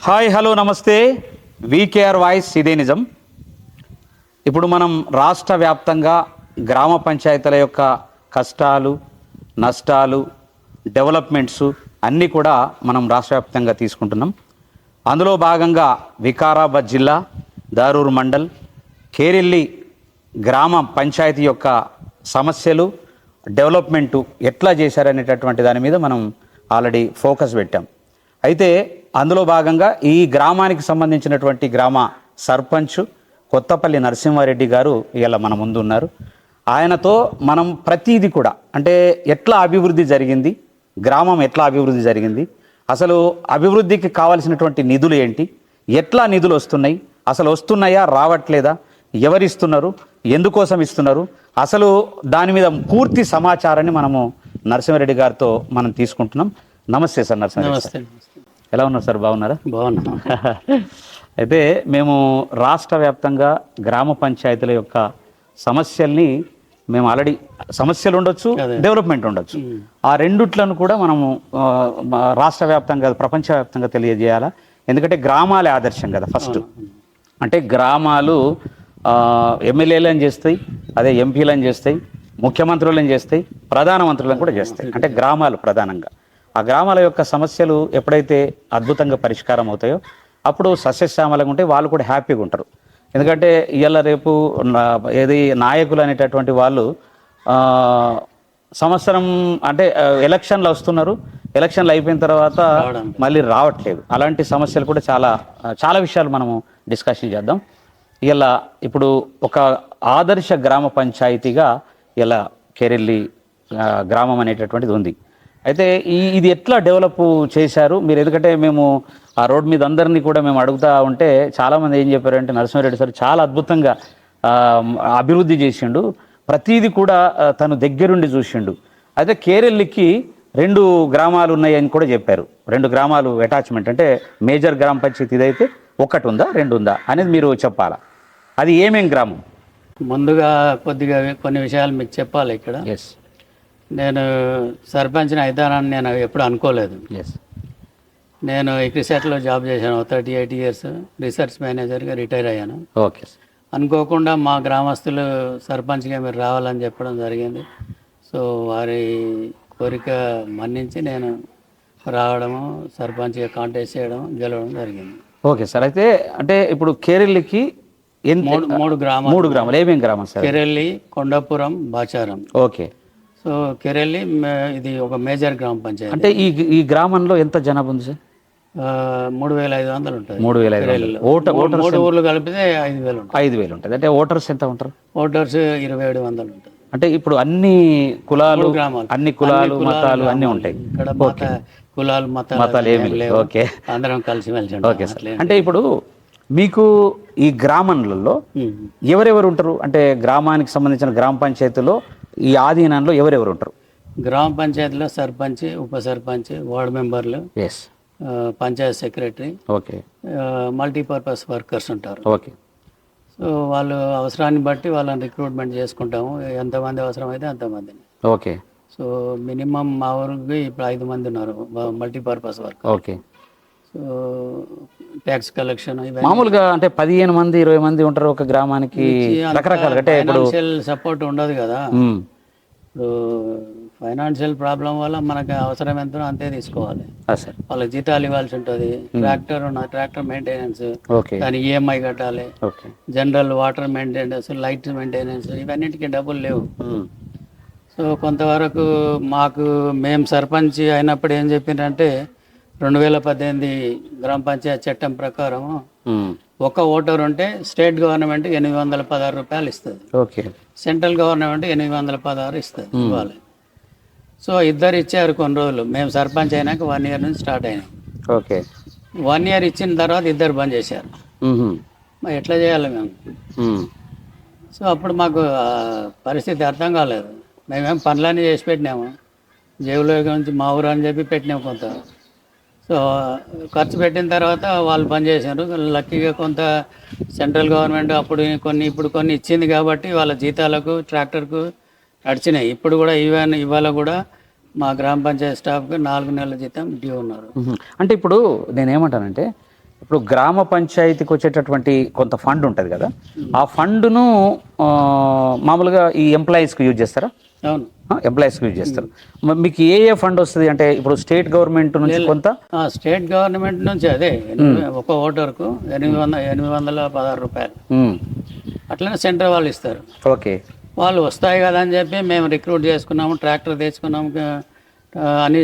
Hi hello నమస్తే VKR voice ఇదే నిజం. ఇప్పుడు మనం రాష్ట్ర వ్యాప్తంగా గ్రామ పంచాయతీల యొక్క కష్టాలు నష్టాలు డెవలప్మెంట్స్ అన్నీ కూడా మనం రాష్ట్ర వ్యాప్తంగా తీసుకుంటున్నాం. అందులో భాగంగా వికారాబాద్ జిల్లా దారూర్ మండల్ కేరెల్లి గ్రామ పంచాయతీ యొక్క సమస్యలు డెవలప్మెంటు ఎట్లా చేశారనేటటువంటి దాని మీద మనం ఆల్రెడీ ఫోకస్ పెట్టాం. అయితే అందులో భాగంగా ఈ గ్రామానికి సంబంధించినటువంటి గ్రామ సర్పంచ్ కొత్తపల్లి నరసింహారెడ్డి గారు ఇలా మన ముందు ఉన్నారు. ఆయనతో మనం ప్రతీది కూడా అంటే ఎట్లా అభివృద్ధి జరిగింది, గ్రామం ఎట్లా అభివృద్ధి జరిగింది, అసలు అభివృద్ధికి కావాల్సినటువంటి నిధులు ఏంటి, ఎట్లా నిధులు వస్తున్నాయి, అసలు వస్తున్నాయా రావట్లేదా, ఎవరిస్తున్నారు, ఎందుకోసం ఇస్తున్నారు, అసలు దాని మీద పూర్తి సమాచారాన్ని మనము నరసింహారెడ్డి గారితో మనం తీసుకుంటున్నాం. నమస్తే సార్ నరసింహారెడ్డి సార్. ఎలా ఉన్నారు సార్, బాగున్నారా? బాగున్నా. అయితే మేము రాష్ట్ర వ్యాప్తంగా గ్రామ పంచాయతీల యొక్క సమస్యల్ని మేము ఆల్రెడీ సమస్యలు ఉండొచ్చు, డెవలప్మెంట్ ఉండొచ్చు, ఆ రెండుట్లను కూడా మనము రాష్ట్ర వ్యాప్తంగా ప్రపంచవ్యాప్తంగా తెలియజేయాలా. ఎందుకంటే గ్రామాలే ఆదర్శం కదా. ఫస్ట్ అంటే గ్రామాలు ఎమ్మెల్యేలను చేస్తాయి, అదే ఎంపీలను చేస్తాయి, ముఖ్యమంత్రులను చేస్తాయి, ప్రధానమంత్రులను కూడా చేస్తాయి. అంటే గ్రామాలు ప్రధానంగా ఆ గ్రామాల యొక్క సమస్యలు ఎప్పుడైతే అద్భుతంగా పరిష్కారం అవుతాయో అప్పుడు సస్యశ్యామలంగా ఉంటే వాళ్ళు కూడా హ్యాపీగా ఉంటారు. ఎందుకంటే ఇవాళ రేపు ఏది నాయకులు అనేటటువంటి వాళ్ళు సంవత్సరం అంటే ఎలక్షన్లు వస్తున్నారు, ఎలక్షన్లు అయిపోయిన తర్వాత మళ్ళీ రావట్లేదు. అలాంటి సమస్యలు కూడా చాలా విషయాలు మనము డిస్కషన్ చేద్దాం. ఇలా ఇప్పుడు ఒక ఆదర్శ గ్రామ పంచాయతీగా ఇలా కేరెల్లి గ్రామం అనేటటువంటిది ఉంది. అయితే ఇది ఎట్లా డెవలప్ చేశారు మీరు? ఎందుకంటే మేము ఆ రోడ్ మీద అందరినీ కూడా మేము అడుగుతూ ఉంటే చాలామంది ఏం చెప్పారంటే నరసింహారెడ్డి సార్ చాలా అద్భుతంగా అభివృద్ధి చేసిండు, ప్రతీది కూడా తను దగ్గరుండి చూసిండు. అయితే కేరెల్లికి 2 గ్రామాలు ఉన్నాయని కూడా చెప్పారు. 2 గ్రామాలు అటాచ్మెంట్ అంటే మేజర్ గ్రామ పంచాయతీ ఇదైతే ఒకటి ఉందా 2 ఉందా అనేది మీరు చెప్పాలా. అది ఏమేం గ్రామం? ముందుగా కొద్దిగా కొన్ని విషయాలు మీకు చెప్పాలి. ఇక్కడ ఎస్, నేను సర్పంచ్ని అవుతానని నేను ఎప్పుడు అనుకోలేదు. ఎస్, నేను ఎగ్రిసెట్లో జాబ్ చేశాను 38 ఇయర్స్, రీసెర్చ్ మేనేజర్గా రిటైర్ అయ్యాను. ఓకే. అనుకోకుండా మా గ్రామస్తులు సర్పంచ్గా మీరు రావాలని చెప్పడం జరిగింది. సో వారి కోరిక మన్నించి నేను రావడము, సర్పంచ్గా కాంటెస్ట్ చేయడం, గెలవడం జరిగింది. Okay sir. అయితే అంటే ఇప్పుడు కేరెల్లికి మూడు గ్రామాలు. ఏమేం గ్రామం sir? Kerelli, Kondapuram, Bacharam. Okay. So Kerelli ఇది ఒక మేజర్ గ్రామ పంచాయతీ. అంటే ఈ గ్రామంలో ఎంత జనాభా ఉంది సార్? 3500 ఉంటుంది. 3500. ఓటర్స్ 3 ఊర్లు కలిపితే 5000 ఉంటుంది. 5000 ఉంటుంది. అంటే ఓటర్స్ ఎంత ఉంటారు? ఓటర్స్ 2700 ఉంటుంది. అంటే ఇప్పుడు అన్ని కులాలు, అన్ని కులాలు మతాలు అన్నీ ఉంటాయి ఇక్కడ. కులాలు మతాలు ఏమి లేవు. ఓకే, అందరం కలిసి మెలిసి. Okay sir. అంటే ఇప్పుడు మీకు ఈ గ్రామంలో ఎవరెవరు ఉంటారు? అంటే గ్రామానికి సంబంధించిన గ్రామ పంచాయతీలో ఈ ఆధీనంలో ఎవరెవరు ఉంటారు? గ్రామ పంచాయతీలో సర్పంచ్, ఉప సర్పంచ్, వార్డు మెంబర్లు, yes, panchayat secretary, okay, multipurpose workers ఉంటారు. ఓకే. సో వాళ్ళు అవసరాన్ని బట్టి వాళ్ళని రిక్రూట్మెంట్ చేసుకుంటాము. ఎంతమంది అవసరమైతే అంతమందిని. ఓకే. సో మినిమం మా ఊరికి ఇప్పుడు 5 మంది ఉన్నారు multipurpose work. Okay. So tax collection మామూలుగా అంటే 15 మంది 20 మంది ఉంటారు ఒక గ్రామానికి. రకరకాలుగా అంటే ఫైనాన్షియల్ సపోర్ట్ ఉండదు కదా. ఇప్పుడు ఫైనాన్షియల్ ప్రాబ్లం వల్ల మనకు అవసరం ఎంతో అంతే తీసుకోవాలి. వాళ్ళకి జీతాలు ఇవ్వాల్సి ఉంటుంది. ట్రాక్టర్ మెయింటెనెన్స్, దాని ఈఎంఐ కట్టాలి, general water maintenance, light maintenance, ఇవన్నిటికీ డబ్బులు లేవు. సో కొంతవరకు మేము సర్పంచ్ అయినప్పుడు ఏం చెప్పిందంటే 2018 గ్రామ పంచాయతీ చట్టం ప్రకారం ఒక ఓటర్ ఉంటే స్టేట్ గవర్నమెంట్ 816 రూపాయలు ఇస్తుంది. ఓకే. సెంట్రల్ గవర్నమెంట్ 816 ఇస్తుంది ఇవ్వాలి. సో ఇద్దరు ఇచ్చారు కొన్ని రోజులు. మేము సర్పంచ్ అయినాక 1 ఇయర్ నుంచి స్టార్ట్ అయినాం. ఓకే. 1 ఇయర్ ఇచ్చిన తర్వాత ఇద్దరు బంద్ చేశారు. మరి ఎట్లా చేయాలి మేము? సో అప్పుడు మాకు పరిస్థితి అర్థం కాలేదు. మేమేం పనులన్నీ చేసి పెట్టినాము, జేబులో నుంచి మా ఊరు అని చెప్పి పెట్టినాము కొంత. సో ఖర్చు పెట్టిన తర్వాత వాళ్ళు పని చేశారు. లక్కీగా కొంత సెంట్రల్ గవర్నమెంట్ ఇప్పుడు కొన్ని ఇచ్చింది కాబట్టి వాళ్ళ జీతాలకు, ట్రాక్టర్కు నడిచినాయి. ఇప్పుడు కూడా ఇవాళ కూడా మా గ్రామ పంచాయతీ స్టాఫ్కి 4 నెలల జీతం డ్యూ ఉన్నారు. అంటే ఇప్పుడు నేనేమంటానంటే ఇప్పుడు గ్రామ పంచాయతీకి వచ్చేటటువంటి కొంత ఫండ్ ఉంటుంది కదా, ఆ ఫండ్ను మామూలుగా ఈ ఎంప్లాయీస్కి యూజ్ చేస్తారా? అవును, ఎంప్లాయీస్కి యూజ్ చేస్తారు. మీకు ఏ ఏ ఫండ్ వస్తుంది అంటే ఇప్పుడు స్టేట్ గవర్నమెంట్ నుంచి కొంత? స్టేట్ గవర్నమెంట్ నుంచి అదే ఒక ఓటర్కు 816 రూపాయలు. అట్లనే సెంటర్ వాళ్ళు ఇస్తారు. ఓకే, వాళ్ళు వస్తాయి కదా అని చెప్పి మేము రిక్రూట్ చేసుకున్నాము, ట్రాక్టర్ తెచ్చుకున్నాము, అన్నీ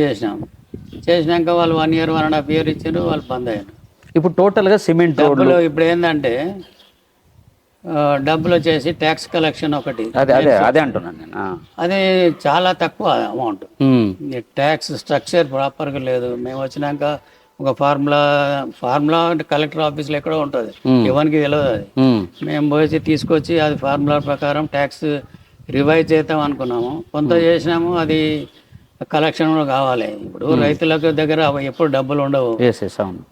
చేసినాక వాళ్ళు 1 year 1.5 year ఇచ్చారు, వాళ్ళు బంద్ అయ్యారు. ఇప్పుడు టోటల్గా సిమెంట్ డబ్బులు ఇప్పుడు ఏంటంటే డబ్బులు వచ్చేసి ట్యాక్స్ కలెక్షన్ ఒకటి, అదే అదే అదే అంటున్నాను నేను. అది చాలా తక్కువ అమౌంట్. ట్యాక్స్ స్ట్రక్చర్ ప్రాపర్గా లేదు. మేము వచ్చినాక ఒక ఫార్ములా అంటే కలెక్టర్ ఆఫీస్లో ఎక్కడో ఉంటుంది, ఎవరికి తెలియదు. అది మేము పోయి తీసుకొచ్చి అది ఫార్ములా ప్రకారం ట్యాక్స్ రివైజ్ చేద్దాం అనుకున్నాము. కొంత చేసినాము, అది కలెక్షన్ కూడా కావాలి. ఇప్పుడు రైతులకు దగ్గర ఎప్పుడు డబ్బులు ఉండవు,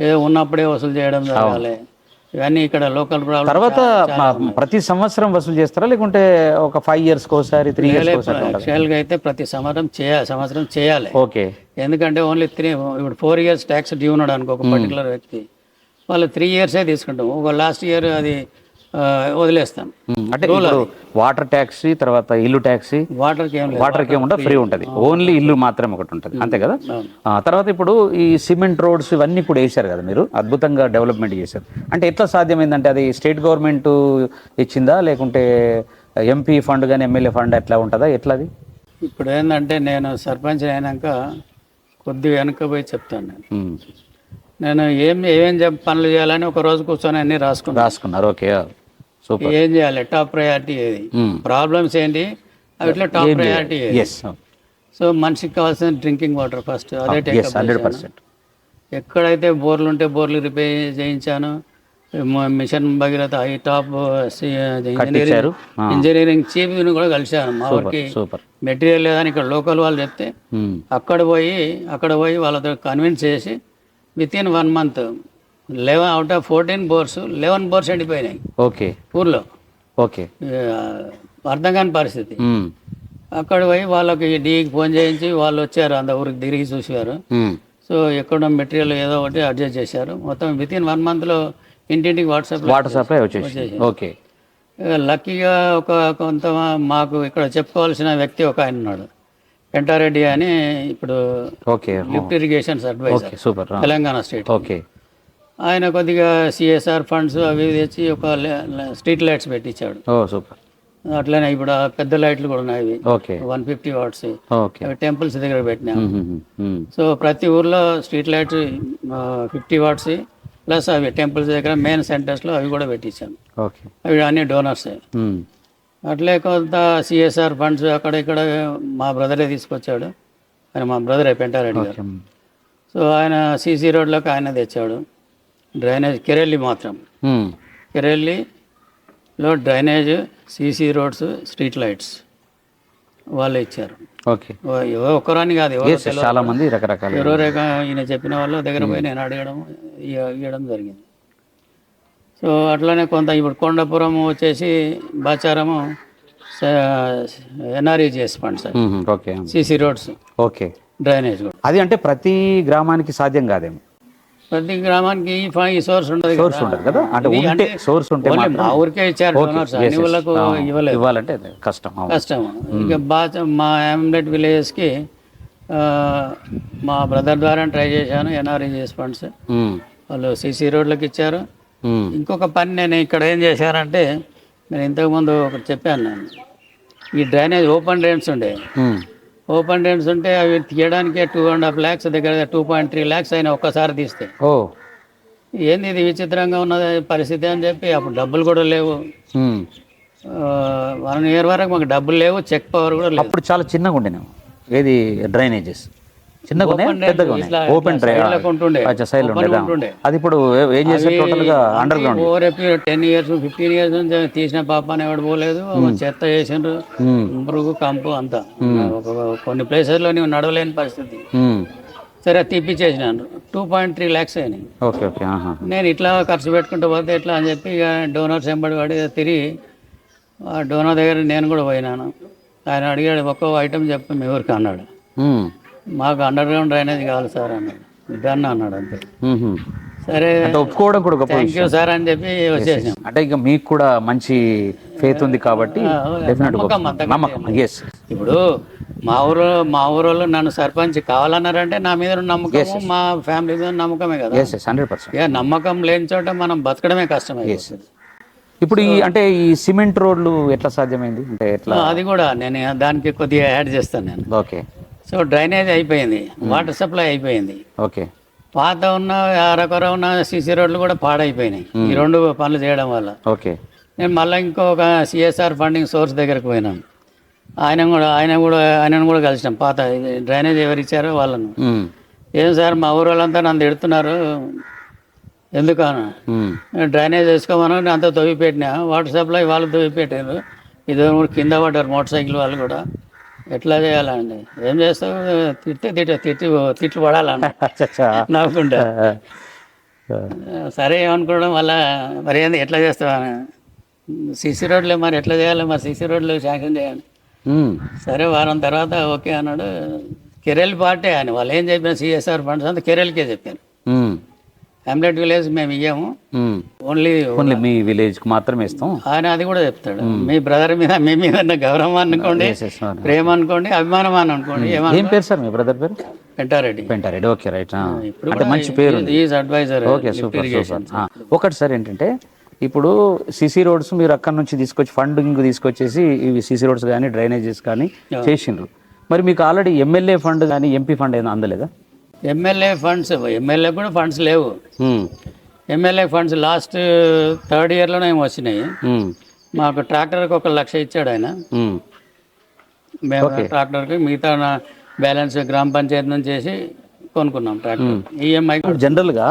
ఏదో ఉన్నప్పుడే వసూలు చేయడం జరగాలి. ఇవన్నీ ఇక్కడ లోకల్ ప్రాబ్లం. తర్వాత ప్రతి సంవత్సరం వసూలు చేస్తారా లేకుంటే ఒక 5 years ఒకసారి 3 years ఒకసారి? యాక్చువల్గా అయితే ప్రతి సంవత్సరం చేయాలి. ఓకే, ఎందుకంటే ఓన్లీ ఇప్పుడు 4 years ట్యాక్స్ డ్యూ ఉన్నాడు అనుకో ఒక పర్టికులర్ వ్యక్తి, వాళ్ళు 3 years తీసుకుంటాం. ఒక లాస్ట్ ఇయర్ అది వదిలేస్తాం. అంటే వాటర్ ట్యాక్స్ తర్వాత ఇల్లు ట్యాక్స్, వాటర్కి ఏముంటా ఫ్రీ ఉంటుంది, ఓన్లీ ఇల్లు మాత్రమే ఒకటి ఉంటుంది, అంతే కదా. తర్వాత ఇప్పుడు ఈ సిమెంట్ రోడ్స్ ఇవన్నీ కూడా వేశారు కదా మీరు, అద్భుతంగా డెవలప్మెంట్ చేశారు. అంటే ఎట్లా సాధ్యమైందంటే అది స్టేట్ గవర్నమెంట్ ఇచ్చిందా లేకుంటే ఎంపీ ఫండ్ కానీ ఎమ్మెల్యే ఫండ్ ఎట్లా ఉంటుందా, ఎట్లా అది? ఇప్పుడు ఏంటంటే నేను సర్పంచ్ అయినాక కొద్దిగా వెనక పోయి చెప్తాను. నేను ఏమేం పనులు చేయాలని ఒక రోజు కూర్చొని అన్ని రాసుకున్నారు. Okay, super. ఏం చేయాలి, టాప్ ప్రయారిటీ ఏది, ప్రాబ్లమ్స్ ఏంటి, అవిట్లో టాప్ ప్రయారిటీ ఏది. సో మనిషికి కావాల్సిన డ్రింకింగ్ వాటర్ ఫస్ట్, అదే టేకప్ 100%. ఎక్కడైతే బోర్లు ఉంటే బోర్లు రిపేర్ చేయించాను. మిషన్ భగీరథ హై టాప్ ఇంజనీరింగ్ చీఫ్ కూడా కలిశాను. మా ఊరికి మెటీరియల్ లేదని ఇక్కడ లోకల్ వాళ్ళు చెప్తే అక్కడ పోయి వాళ్ళతో కన్విన్స్ చేసి with in 1 month 11 out of 14 bores 11 bores ఎండిపోయినాయి. ఓకే, ఊర్లో. ఓకే, అర్థం కాని పరిస్థితి. అక్కడ పోయి వాళ్ళకి డీకి ఫోన్ చేయించి వాళ్ళు వచ్చారు, అంత ఊరికి తిరిగి చూసారు. సో ఎక్కడ మెటీరియల్ ఏదో ఒకటి అడ్జస్ట్ చేశారు. మొత్తం విత్ ఇన్ 1 month ఇంటింటికి వాటర్ సప్లై వచ్చేసి. ఓకే, లక్కీగా కొంత మాకు ఇక్కడ చెప్పుకోవాల్సిన వ్యక్తి ఒక ఆయన ఉన్నాడు, పెంటారెడ్డి అని, ఇప్పుడు lift irrigations advisor, Telangana state. Okay, ఆయన కొద్దిగా CSR ఫండ్స్ అవి తెచ్చి ఒక స్ట్రీట్ లైట్స్ పెట్టించాడు. సూపర్. అట్లనే ఇప్పుడు పెద్ద లైట్లు కూడా ఉన్నాయి, 150 watts, అవి టెంపుల్స్ దగ్గర పెట్టినాము. సో ప్రతి ఊర్లో స్ట్రీట్ లైట్స్ 50 watts ప్లస్ అవి టెంపుల్స్ దగ్గర మెయిన్ సెంటర్స్లో అవి కూడా పెట్టించాము. అవి అన్ని డోనర్సే. అట్లే కొంత CSR ఫండ్స్ అక్కడ ఇక్కడ మా బ్రదరే తీసుకొచ్చాడు. ఆయన మా బ్రదరే పెంటారెడ్డి గారు. సో ఆయన CC రోడ్లోకి ఆయన తెచ్చాడు. డ్రైనేజ్ కెరెల్లి మాత్రం కెరెల్లిలో drainage, CC roads, street lights వాళ్ళే ఇచ్చారు. ఎవరో ఒక్కరాని కాదు, చాలా మంది రకరకాల ఎవరో ఈయన చెప్పిన వాళ్ళ దగ్గర పోయి నేను ఇవ్వడం జరిగింది. సో అట్లనే కొంత ఇప్పుడు కొండపురం వచ్చేసి బాచారము NREGS funds, CC roads, drainage. అది అంటే ప్రతి గ్రామానికి సాధ్యం కాదేమో, ప్రతి గ్రామానికి ఈ సోర్స్ ఉండదు కదా. అంటే సోర్స్ ఉంటే మా ఊరికే ఇచ్చారు డోనర్స్, అన్ని ఊళ్ళకు ఇవ్వాలంటే కష్టం. ఇక మా యామ్లెట్ విలేజెస్కి మా బ్రదర్ ద్వారా ట్రై చేశాను. NREGS ఫండ్స్ వాళ్ళు CC రోడ్లకు ఇచ్చారు. ఇంకొక పని నేను ఇక్కడ ఏం చేశానంటే, నేను ఇంతకుముందు ఒకటి చెప్పాను, నేను ఈ డ్రైనేజ్ ఓపెన్ డ్రైన్స్ ఉంటే అవి తీయడానికే 2.5 lakhs దగ్గర 2.3 lakhs అయినా ఒక్కసారి తీస్తే. ఏంది ఇది విచిత్రంగా ఉన్నది పరిస్థితి అని చెప్పి, అప్పుడు డబ్బులు కూడా లేవు. 1 year వరకు మాకు డబ్బులు లేవు, చెక్ పవర్ కూడా లేదు. అప్పుడు చాలా చిన్నగా ఉండేనేమో ఏది డ్రైనేజెస్, చిన్నగా ఓపెన్ ఉంటుండే. అది ఇప్పుడు ఏం చేశారు టోటల్ గా అండర్ గ్రౌండ్. 10 years 15 years నుంచి తీసిన పాపాన్ని ఎవడు పోలేదు. చెత్త చేసిండ్రు, మురుగు కంపు అంతా. కొన్ని ప్లేసెస్ లో నడవలేని పరిస్థితి. సరే తీపిచ్చేసినాను. 2.3 lakhs అయినాయి. నేను ఇట్లా ఖర్చు పెట్టుకుంటూ పోతే ఎట్లా అని చెప్పి ఇక డోనర్స్ వెంబడి పడి తిరిగి ఆ డోనర్ దగ్గర నేను కూడా పోయినాను. ఆయన అడిగాడు, ఒక్కో ఐటమ్ చెప్పి మీ ఊరికి అన్నాడు. మాకు అండర్ గ్రౌండ్ డ్రైనేజ్ కావాలి సార్ అన్నాడు. డన్ అన్నాడు అంతే. సరే అంటే ఒప్పుకోవడం కూడా గొప్ప థ్యాంక్ యూ సార్ అని చెప్పి వచ్చేసాం. అంటే ఇక మీకు కూడా మంచి ఫేత్ ఉంది కాబట్టి డెఫినెట్ నమ్మకం. ఎస్, ఇప్పుడు మా ఊరోళ్ళు నన్ను సర్పంచ్ కావాలన్నారంటే నా మీద ఉన్న నమ్మకం, మా ఫ్యామిలీ మీద ఉన్న నమ్మకమే కదా. Yes yes 100%. ఇక నమ్మకం లేని చోట మనం బతకడమే కష్టమే. ఇప్పుడు ఈ అంటే ఈ సిమెంట్ రోడ్లు ఎట్లా సాధ్యమైంది అంటే ఎట్లా? అది కూడా నేను దానికి కొద్దిగా యాడ్ చేస్తాను నేను. ఓకే సో డ్రైనేజ్ అయిపోయింది, వాటర్ సప్లై అయిపోయింది, ఓకే. పాత ఉన్న అరకొర ఉన్న సీసీ రోడ్లు కూడా పాడైపోయినాయి ఈ రెండు పనులు చేయడం వల్ల. ఓకే. నేను మళ్ళీ ఇంకొక సిఎస్ఆర్ ఫండింగ్ సోర్స్ దగ్గరకు పోయినాను. ఆయనను కూడా కలిసినాం. పాత డ్రైనేజ్ ఎవరు ఇచ్చారో వాళ్ళను. ఏం సార్ మా ఊరు వాళ్ళంతా నన్ను తిడుతున్నారు ఎందుకను, డ్రైనేజ్ వేసుకోమని అంతా తవ్వి పెట్టినా, వాటర్ సప్లై వాళ్ళు తవ్వి పెట్టారు, ఇది కింద పడ్డారు మోటార్ సైకిల్ వాళ్ళు కూడా. ఎట్లా చేయాలండి? ఏం చేస్తావు, తిట్లు పడాలండి నవ్వుకుంటా. సరే ఏమనుకోవడం వల్ల మరి ఏంది ఎట్లా చేస్తావని, సీసీ రోడ్లే మరి ఎట్లా చేయాలి, మరి సీసీ రోడ్లు శాంక్షన్ చేయాలి. సరే వారం తర్వాత ఓకే అన్నాడు. కెరెల్ పార్టీ అని వాళ్ళు ఏం చెప్పిన సిఎస్ఆర్ ఫండ్స్ అంతా కెరెల్కే చెప్పారు. హ్యామ్లెట్ విలేజ్ మేము ఇయ్యాము, ఓన్లీ మీ విలేజ్ కి మాత్రమే ఇస్తాం ఆయన. అది కూడా చెప్తాడు. మీ బ్రదర్ మీద మీ మీద ఉన్న గౌరవం అనుకోండి, ప్రేమ అనుకోండి, అభిమానం అని అనుకోండి. ఏం పేరు సార్ మీ బ్రదర్ పేరు? పెంటారెడ్డి. Pentareddy, okay right. అంటే మంచి పేరు, is adviser. Okay super super. ఒకటి సార్ ఏంటంటే ఇప్పుడు సిసి రోడ్స్ మీరు అక్కడ నుంచి తీసుకొచ్చి ఫండింగ్ తీసుకొచ్చేసి ఇవి సిసి రోడ్స్ కానీ డ్రైనేజెస్ కానీ చేసిండ్రు. మరి మీకు ఆల్రెడీ ఎమ్మెల్యే ఫండ్ కానీ ఎంపీ ఫండ్ ఏదో అందలేదా? ఎమ్మెల్యే ఫండ్స్, ఎమ్మెల్యే కూడా ఫండ్స్ లేవు. ఎమ్మెల్యే ఫండ్స్ లాస్ట్ థర్డ్ ఇయర్లోనే ఏమో వచ్చినాయి. మాకు ట్రాక్టర్కి 1 లక్ష ఇచ్చాడు ఆయన. మేము ట్రాక్టర్కి మిగతా బ్యాలెన్స్ గ్రామ పంచాయతీ నుంచి చేసి కొనుక్కున్నాం ట్రాక్టర్. ఈఎంఐ జనరల్గా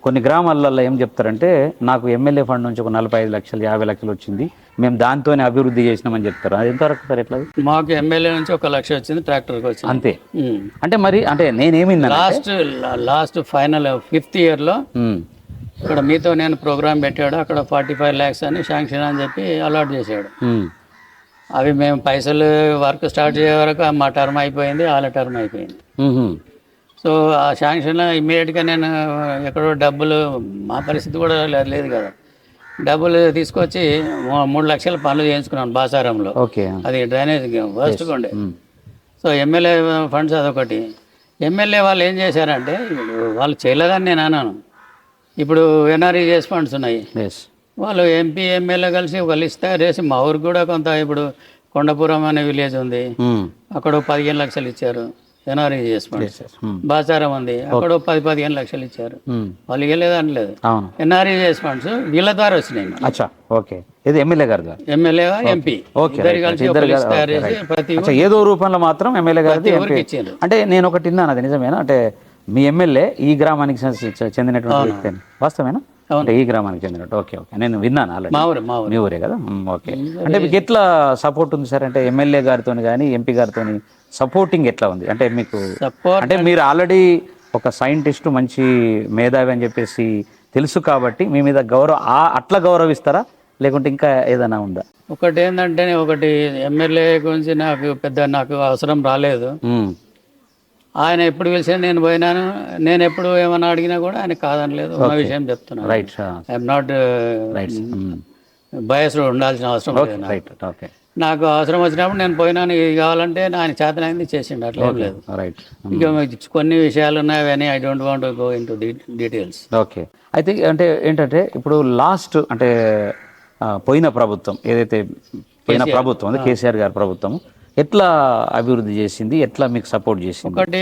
కొన్ని గ్రామాలలో ఏం చెప్తారంటే నాకు ఎమ్మెల్యే ఫండ్ నుంచి ఒక 45 లక్షలు 50 లక్షలు వచ్చింది, మేము దాంతోనే అభివృద్ధి చేసినామని చెప్తారు. అది ఎంతవరకు సార్? ఎట్లా? మాకు ఎమ్మెల్యే నుంచి 1 లక్ష వచ్చింది, ట్రాక్టర్కి వచ్చింది అంతే. అంటే మరి అంటే నేనేమింది లాస్ట్ ఫైనల్ 5th ఇయర్లో ఇక్కడ మీతో నేను ప్రోగ్రామ్ పెట్టాడు, అక్కడ 45 lakhs అని శాంక్షన్ అని చెప్పి అలాట్ చేశాడు. అవి మేము పైసలు వర్క్ స్టార్ట్ చేసే వరకు మా టర్మ్ అయిపోయింది, వాళ్ళ టర్మ్ అయిపోయింది. సో ఆ శాంక్షన్ ఇమ్మీడియట్గా నేను ఎక్కడో డబ్బులు, మా పరిస్థితి కూడా లేదు కదా, డబ్బులు తీసుకొచ్చి 3 లక్షల పనులు చేయించుకున్నాను బాసారంలో. అది డ్రైనేజ్ వర్స్ట్గా ఉండే. సో ఎమ్మెల్యే ఫండ్స్ అదొకటి. ఎమ్మెల్యే వాళ్ళు ఏం చేశారంటే వాళ్ళు చేయలేదని నేను అన్నాను. ఇప్పుడు ఎన్ఆర్ఈజిఎస్ ఫండ్స్ ఉన్నాయి, వాళ్ళు ఎంపీ ఎమ్మెల్యే కలిసి ఒక లిస్ట్ తయారు చేసి మా ఊరికి కూడా కొంత, ఇప్పుడు కొండపురం అనే విలేజ్ ఉంది, అక్కడ 15 లక్షలు ఇచ్చారు ఎన్ఆర్ఈజిఎస్ ఫండ్స్. బాచారం ఉంది, అక్కడ 10-15 లక్షలు ఇచ్చారు. వాళ్ళు ఇవ్వలేదు అనలేదు. ఎన్ఆర్ఈజిఎస్ ఫండ్స్ వీళ్ళ ద్వారా వచ్చినాయి. ఎమ్మెల్యే గారు, ఎమ్మెల్యే ఎంపీ ఇద్దరు కలిసి ఒక లిస్ట్ తయారు చేసి ప్రతి ఏదో రూపంలో మాత్రం ఎమ్మెల్యే గారు ఇచ్చారు. అంటే నేను ఒకటి విన్నాను, అది నిజమేనా? అంటే మీ ఎమ్మెల్యే ఈ గ్రామానికి చెందినటువంటి వ్యక్తి వాస్తవేనా? అంటే ఈ గ్రామానికి చెందినట్టు. ఓకే ఓకే, నేను విన్నాను ఆల్రెడీ. మీ ఊరే కదా? ఓకే. అంటే మీకు ఎట్లా సపోర్ట్ ఉంది సార్? అంటే ఎమ్మెల్యే గారితో కానీ ఎంపీ గారితో సపోర్టింగ్ ఎట్లా ఉంది? అంటే మీకు అంటే మీరు ఆల్రెడీ ఒక సైంటిస్ట్, మంచి మేధావి అని చెప్పేసి తెలుసు కాబట్టి మీ మీద అట్లా గౌరవిస్తారా, లేకుంటే ఇంకా ఏదైనా ఉందా? ఒకటి ఏంటంటే, ఒకటి ఎమ్మెల్యే గురించి నాకు అవసరం రాలేదు. ఆయన ఎప్పుడు పిలిచినా నేను పోయినాను. నేను ఎప్పుడు ఏమన్నా అడిగినా కూడా ఆయన కాదనలేదు. ఉన్న విషయం చెప్తున్నాను. ఐఎమ్ నాట్ బయస్డ్ ఉండాల్సిన అవసరం లేదు. నాకు అవసరం వచ్చినప్పుడు నేను పోయినాను, ఇది కావాలంటే ఆయన చేతనైంది చేసిండు, అట్లా ఏం లేదు. ఇంకా కొన్ని విషయాలు ఉన్నాయి అని I don't want go in to details. Okay. అయితే అంటే ఏంటంటే ఇప్పుడు లాస్ట్ అంటే పోయిన ప్రభుత్వం ఏదైతే పోయిన ప్రభుత్వం ఉంది, కేసీఆర్ గారి ప్రభుత్వం ఎట్లా అభివృద్ధి చేసింది, ఎట్లా మీకు సపోర్ట్ చేసింది? ఒకటి,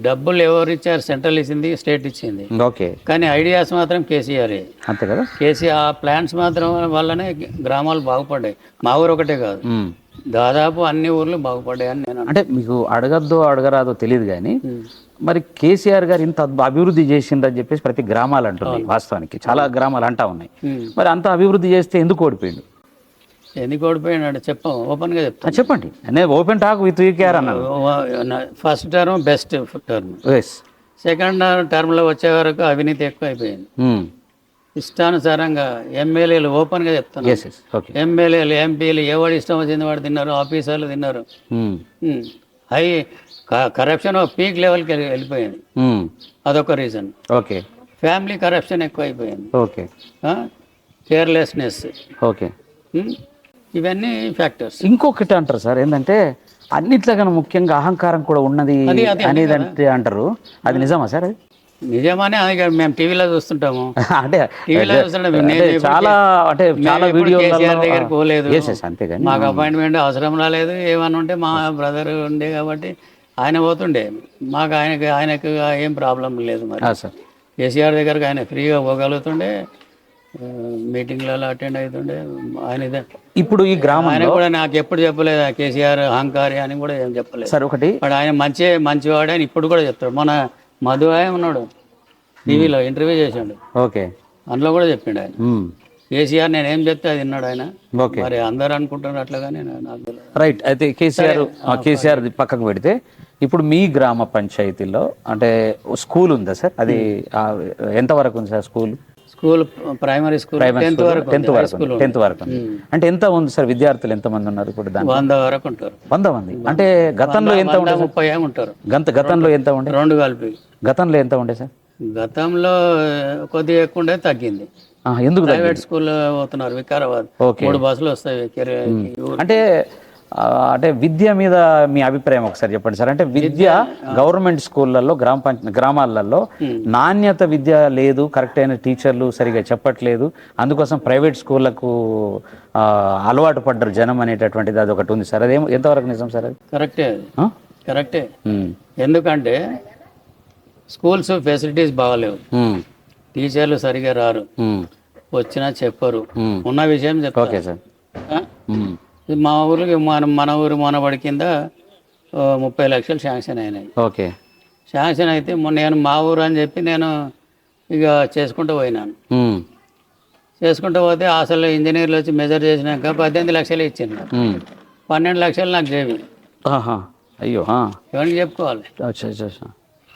డబ్బులు ఎవరు ఇచ్చారు? సెంట్రల్ ఇచ్చింది, స్టేట్ ఇచ్చింది. ఓకే. కానీ ఐడియాస్ మాత్రం కేసీఆర్. అంతే కదా? కేసీఆర్ ఆ ప్లాన్స్ మాత్రం వల్లనే గ్రామాలు బాగుపడ్డాయి. మా ఊరు ఒకటే కాదు, దాదాపు అన్ని ఊర్లు బాగుపడ్డాయి అని నేను. అంటే మీకు అడగరాదో తెలియదు కానీ మరి కేసీఆర్ గారు ఇంత అభివృద్ధి చేసిందని చెప్పేసి ప్రతి గ్రామాలు అంటున్నాయి. వాస్తవానికి చాలా గ్రామాలు అంటా ఉన్నాయి. మరి అంత అభివృద్ధి చేస్తే ఎందుకు ఓడిపోయిండు? ఎందుకు ఓడిపోయినాడు ఓపెన్గా చెప్తాను. చెప్పండి. నేను ఓపెన్ టాక్ విత్ కేఆర్ అన్నాను. First term best term, second టర్మ్లో వచ్చే వరకు అవినీతి ఎక్కువ అయిపోయింది. ఇష్టానుసారంగా ఎమ్మెల్యేలు ఓపెన్గా చెప్తాను, ఎమ్మెల్యేలు ఎంపీలు ఎవరు ఇష్టం వచ్చింది వాడు తిన్నారు, ఆఫీసర్లు తిన్నారు. హై కరప్షన్ పీక్ లెవెల్కి వెళ్ళిపోయింది, అదొక రీజన్. ఓకే. ఫ్యామిలీ కరప్షన్ ఎక్కువ అయిపోయింది, ఓకే. Carelessness, okay. ఇవన్నీ ఫ్యాక్టర్స్. ఇంకొకటి అంటారు సార్ ఏంటంటే అన్నిట్లో కన్నా ముఖ్యంగా అహంకారం కూడా ఉన్నది అనేది అంటారు, అది నిజమా సార్? అది నిజమని అది మేము టీవీలో చూస్తుంటాము. అంటే టీవీలో చూస్తుంటాం. చాలా అంటే చాలా వీడియో దగ్గరికి పోలేదు, అంతేగాని మాకు అపాయింట్మెంట్ అవసరం రాలేదు. ఏమన్నా ఉంటే మా బ్రదర్ ఉండే కాబట్టి ఆయన పోతుండే, మాకు ఆయనకు ఏం ప్రాబ్లం లేదు. మరి సార్ కేసీఆర్ దగ్గరకు ఆయన ఫ్రీగా పోగలుగుతుండే, మీటింగ్లలో అటెండ్ అవుతుండే ఆయన. ఇప్పుడు ఈ గ్రామం ఆయన కూడా నాకు ఎప్పుడు చెప్పలేదు కేసీఆర్ అహంకారి అని కూడా ఏం చెప్పలేదు సార్. ఒకటి ఆయన మంచివాడు అని ఇప్పుడు కూడా చెప్తాడు. మన మధువాయ ఉన్నాడు, టీవీలో ఇంటర్వ్యూ చేసాడు, ఓకే, అందులో కూడా చెప్పిండు ఆయన. కేసీఆర్ నేను ఏం చెప్తే అది విన్నాడు ఆయన. మరి అందరు అనుకుంటున్నారు అట్లాగానే నాకు రైట్. అయితే కేసీఆర్ పక్కకు పెడితే ఇప్పుడు మీ గ్రామ పంచాయతీలో అంటే స్కూల్ ఉందా సార్? అది ఎంతవరకు ఉంది sir school? Primary school 10th వరకు. అంటే ఎంత ఉంది సార్? విద్యార్థులు ఎంతమంది ఉన్నారు ఇప్పుడు? 100 వరకు ఉంటారు. 100 మంది. అంటే గతంలో ఎంత ఉండే? 30 ఉంటారు. గతంలో ఎంత ఉండే? 2 కలిపి. గతంలో ఎంత ఉండే సార్? గతంలో కొద్దిగా ఎక్కువ ఉండే, తగ్గింది. ఎందుకు? ప్రైవేట్ స్కూల్ పోతున్నారు వికారాబాద్, 3 బస్సులు వస్తాయి. అంటే విద్య మీద మీ అభిప్రాయం ఒకసారి చెప్పండి సార్. అంటే విద్య గవర్నమెంట్ స్కూళ్ళల్లో గ్రామాలలో నాణ్యత విద్య లేదు, కరెక్ట్ అయిన టీచర్లు సరిగా చెప్పట్లేదు, అందుకోసం ప్రైవేట్ స్కూళ్ళకు అలవాటు పడ్డారు జనం అనేటటువంటిది అది ఒకటి ఉంది సార్. అదేం ఎంతవరకు నిజం సార్? అది కరెక్టే. ఎందుకంటే స్కూల్స్ ఫెసిలిటీస్ బాగాలేవు, టీచర్లు సరిగా రారు, వచ్చినా చెప్పరు, ఉన్న విషయం చెప్తారు. Okay sir. మా ఊరికి మన ఊరు మనబడి కింద 30 లక్షలు శాంక్షన్ అయినాయి. ఓకే. శాంక్షన్ అయితే నేను మా ఊరు అని చెప్పి నేను ఇక చేసుకుంటూ పోయినాను. చేసుకుంటూ పోతే అసలు ఇంజనీర్లు వచ్చి మెజర్ చేసినాక 18 లక్షలు ఇచ్చింది, 12 లక్షలు నాకు చేవి. అయ్యో, ఎవరికి చెప్పుకోవాలి?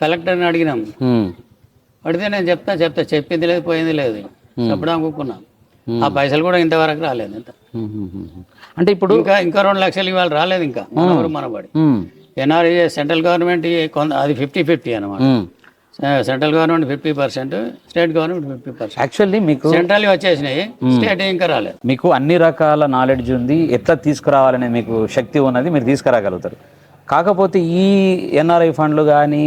కలెక్టర్ని అడిగినాం, అడిగితే నేను చెప్తా చెప్పింది లేదు, పోయింది లేదు, చెప్పడం అనుకున్నాను. ఆ పైసలు కూడా ఇంతవరకు రాలేదు. ఇంత అంటే ఇప్పుడు ఇంకా 2 లక్షలు ఇవాళ రాలేదు. ఇంకా మనబడి ఎన్ఆర్ఈ సెంట్రల్ గవర్నమెంట్ అది 50-50 అనమాట. Central government 50%, state government 50%. Actually మీకు సెంట్రల్ వచ్చేసినాయి, స్టేట్ ఇంకా రాలేదు. మీకు అన్ని రకాల నాలెడ్జ్ ఉంది, ఎట్లా తీసుకురావాలనే మీకు శక్తి ఉన్నది, మీరు తీసుకురాగలుగుతారు. కాకపోతే ఈ ఎన్ఆర్ఐ ఫండ్లు కానీ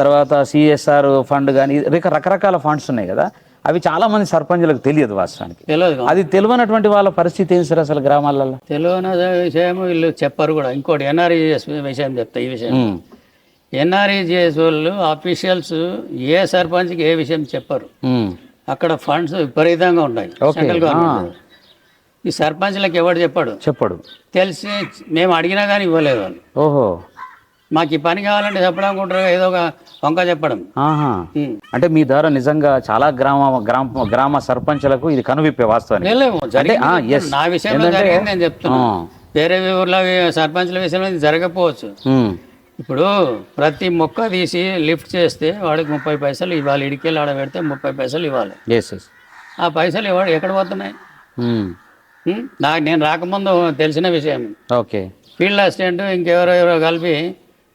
తర్వాత సిఎస్ఆర్ ఫండ్ కానీ రకరకాల ఫండ్స్ ఉన్నాయి కదా, అవి చాలా మంది సర్పంచులకు తెలియదు, వాస్తవానికి తెలియదు. అది తెలియనటువంటి వాళ్ళ పరిస్థితి ఏంటి సార్ అసలు గ్రామాలలో? తెలియని విషయం వీళ్ళు చెప్పరు కూడా. ఇంకోటి ఎన్ఆర్ఈజిఎస్ విషయం చెప్తా. ఈ విషయం ఎన్ఆర్ఈజిఎస్ వాళ్ళు ఆఫీషియల్స్ ఏ సర్పంచ్కి ఏ విషయం చెప్పరు. అక్కడ ఫండ్స్ విపరీతంగా ఉంటాయి సెంట్రల్ గవర్నమెంట్. ఈ సర్పంచ్లకు ఎవడు చెప్పడు. తెలిసి మేము అడిగినా కానీ ఇవ్వలేదు వాళ్ళు. ఓహో, మాకు ఈ పని కావాలంటే చెప్పడం అనుకుంటారు, ఏదో ఒక వంక చెప్పడం. అంటే మీ ద్వారా నిజంగా చాలా గ్రామ సర్పంచులకు ఇది కనువిప్పే వాస్తవానికి. నా విషయంలో జరిగింది నేను చెప్తున్నా, వేరే ఊర్లో సర్పంచ్ల విషయంలో ఇది జరగకపోవచ్చు. ఇప్పుడు ప్రతి మొక్క తీసి లిఫ్ట్ చేస్తే వాడికి 30 పైసలు ఇవ్వాలి, ఇడికెళ్ళి ఆడ పెడితే 30 పైసలు ఇవ్వాలి. ఆ పైసలు ఎక్కడ పోతున్నాయి? నేను రాకముందు తెలిసిన విషయం. ఓకే. ఫీల్డ్ అసిస్టెంట్ ఇంకెవరెవరో కలిపి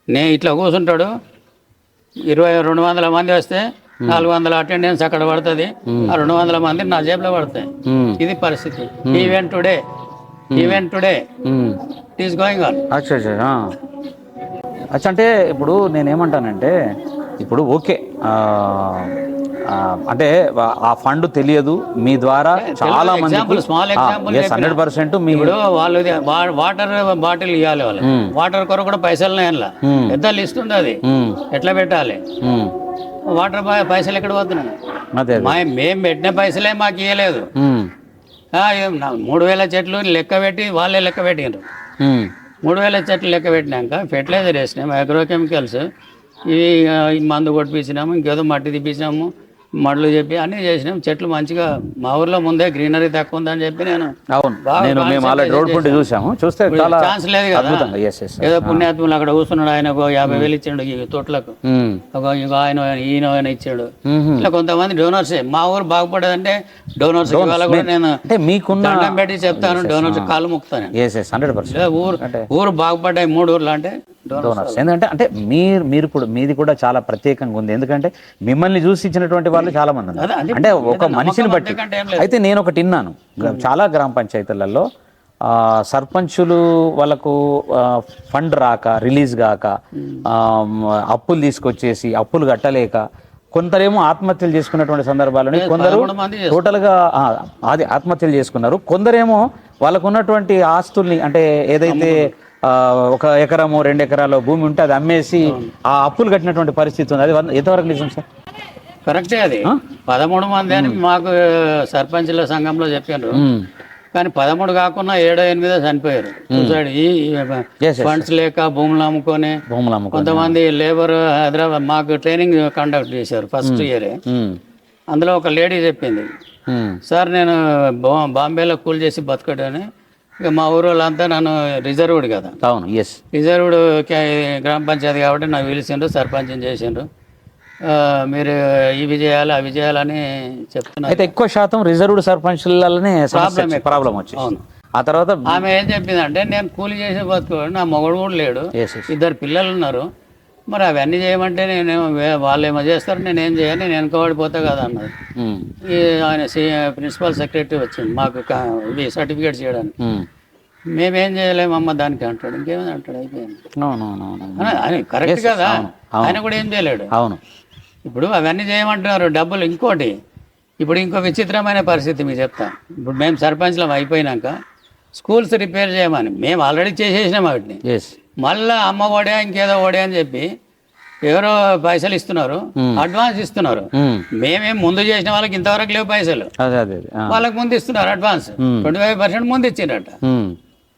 నేను ఇట్లా కూర్చుంటాడు, 200 మంది వస్తే 400 అటెండెన్స్ అక్కడ పడుతుంది, ఆ 200 మంది నా జేబులో పడతాయి. ఇది పరిస్థితి. Event today it is going on. అంటే ఇప్పుడు నేనేమంటానంటే, ఇప్పుడు ఓకే అంటే ఆ ఫండ్ తెలియదు మీ ద్వారా చాలా మంది. స్మాల్ ఎగ్జాంపుల్ 100% మీ వాళ్ళు వాటర్ బాటిల్ ఇవ్వాలి, వాళ్ళు వాటర్ కొరకు కూడా పైసలు పెద్ద లిస్ట్ ఉంది, అది ఎట్లా పెట్టాలి? వాటర్ పైసలు ఎక్కడ పోతున్నాయి? మేము పెట్టిన పైసలే మాకు ఇవ్వలేదు. 3000 చెట్లు లెక్క పెట్టి వాళ్ళే లెక్క పెట్టినారు. 3000 చెట్లు లెక్క పెట్టినాక ఫెర్టిలైజర్ వేసినాము, అగ్రోకెమికల్స్, ఇవి మందు కొట్టిపించినాము, ఇంకేదో మట్టి తీపించినాము, మడులు చెప్పి అన్నీ చేసినాం. చెట్లు మంచిగా మా ఊర్లో ముందే గ్రీనరీ తక్కువ ఉందని చెప్పి నేను ఛాన్స్ లేదు కదా. ఏదో పుణ్యాత్ములు అక్కడ కూర్చున్నాడు, ఆయన 50,000 ఇచ్చాడు ఈ తోటలకు, ఈయన ఇచ్చాడు. ఇట్లా కొంతమంది డోనర్సే. మా ఊరు బాగుపడేదంటే డోనర్స్ ఇవాళ కూడా నేను దండం పెట్టి చెప్తాను, డోనర్స్ కాళ్ళు ముక్తాను. ఊరు బాగుపడ్డాయి 3 ఊర్లు అంటే డోనర్స్. ఎందుకంటే అంటే మీరు కూడా మీది కూడా చాలా ప్రత్యేకంగా ఉంది. ఎందుకంటే మిమ్మల్ని చూసి ఇచ్చినటువంటి వాళ్ళు చాలా మంది ఉన్నారు. అంటే ఒక మనిషిని బట్టి. అయితే నేను ఒకటి విన్నాను, చాలా గ్రామ పంచాయతీలలో సర్పంచులు వాళ్ళకు ఫండ్ రాక, రిలీజ్ కాక, అప్పులు తీసుకొచ్చేసి అప్పులు కట్టలేక కొందరేమో ఆత్మహత్యలు చేసుకున్నటువంటి సందర్భాలని, కొందరు టోటల్గా అది ఆత్మహత్యలు చేసుకున్నారు. కొందరేమో వాళ్ళకు ఉన్నటువంటి ఆస్తుల్ని, అంటే ఏదైతే 1 ఎకరము 2 ఎకరాల భూమి ఉంటే అది అమ్మేసి ఆ అప్పులు కట్టినటువంటి పరిస్థితి ఉంది. అది ఎంతవరకు నిజం సార్? కరెక్టే. అది 13 మంది అని మాకు సర్పంచుల సంఘంలో చెప్పారు. కానీ 13 కాకుండా 7-8 చనిపోయారు. ఫండ్స్ లేక భూములు అమ్ముకొని. కొంతమంది లేబర్ హైదరాబాద్ మాకు ట్రైనింగ్ కండక్ట్ చేశారు ఫస్ట్ ఇయరే. అందులో ఒక లేడీ చెప్పింది, సార్ నేను బాంబేలో కూల్ చేసి బతకడని, ఇక మా ఊరు వాళ్ళంతా నన్ను రిజర్వ్డ్ కదా, అవును, ఎస్, రిజర్వ్డ్ గ్రామ పంచాయతీ కాబట్టి నాకు పిలిచిండ్రు, సర్పంచం చేసిండ్రు, మీరు ఇవి చేయాలి అవి చేయాలని చెప్తున్నారు. అయితే ఎక్కువ శాతం రిజర్వ్డ్ సర్పంచ్లనే ప్రాబ్లం వచ్చింది. ఆ తర్వాత ఆమె ఏం చెప్పిందంటే, నేను కూలి చేసి బతుకోడు, నా మొగడు కూడా లేడు, 2 పిల్లలు ఉన్నారు, మరి అవన్నీ చేయమంటే నేనేమో వాళ్ళు ఏమో చేస్తారు, నేనేం చేయాలి, నేను వెనుకబడిపోతా కదా అన్నది. ఆయన ప్రిన్సిపల్ సెక్రటరీ వచ్చింది మాకు ఇవి సర్టిఫికేట్ చేయడానికి. మేమేం చేయలేమమ్మ దానికి అంటాడు. ఇంకేమైనా అంటాడు, అయిపోయింది. కరెక్ట్ కదా, ఆయన కూడా ఏం చేయలేడు. అవును, ఇప్పుడు అవన్నీ చేయమంటున్నారు డబ్బులు. ఇంకోటి, ఇప్పుడు ఇంకో విచిత్రమైన పరిస్థితి మీకు చెప్తా. ఇప్పుడు మేము సర్పంచ్లం అయిపోయినాక స్కూల్స్ రిపేర్ చేయమని మేము ఆల్రెడీ చేసేసినాం వాటిని. మళ్ళీ అమ్మ ఒడే ఇంకేదో ఒడే అని చెప్పి ఎవరో పైసలు ఇస్తున్నారు, అడ్వాన్స్ ఇస్తున్నారు. మేమేం ముందు చేసిన వాళ్ళకి ఇంతవరకు లేవు పైసలు, వాళ్ళకి ముందు ఇస్తున్నారు అడ్వాన్స్. 25% ముందు ఇచ్చినట్ట.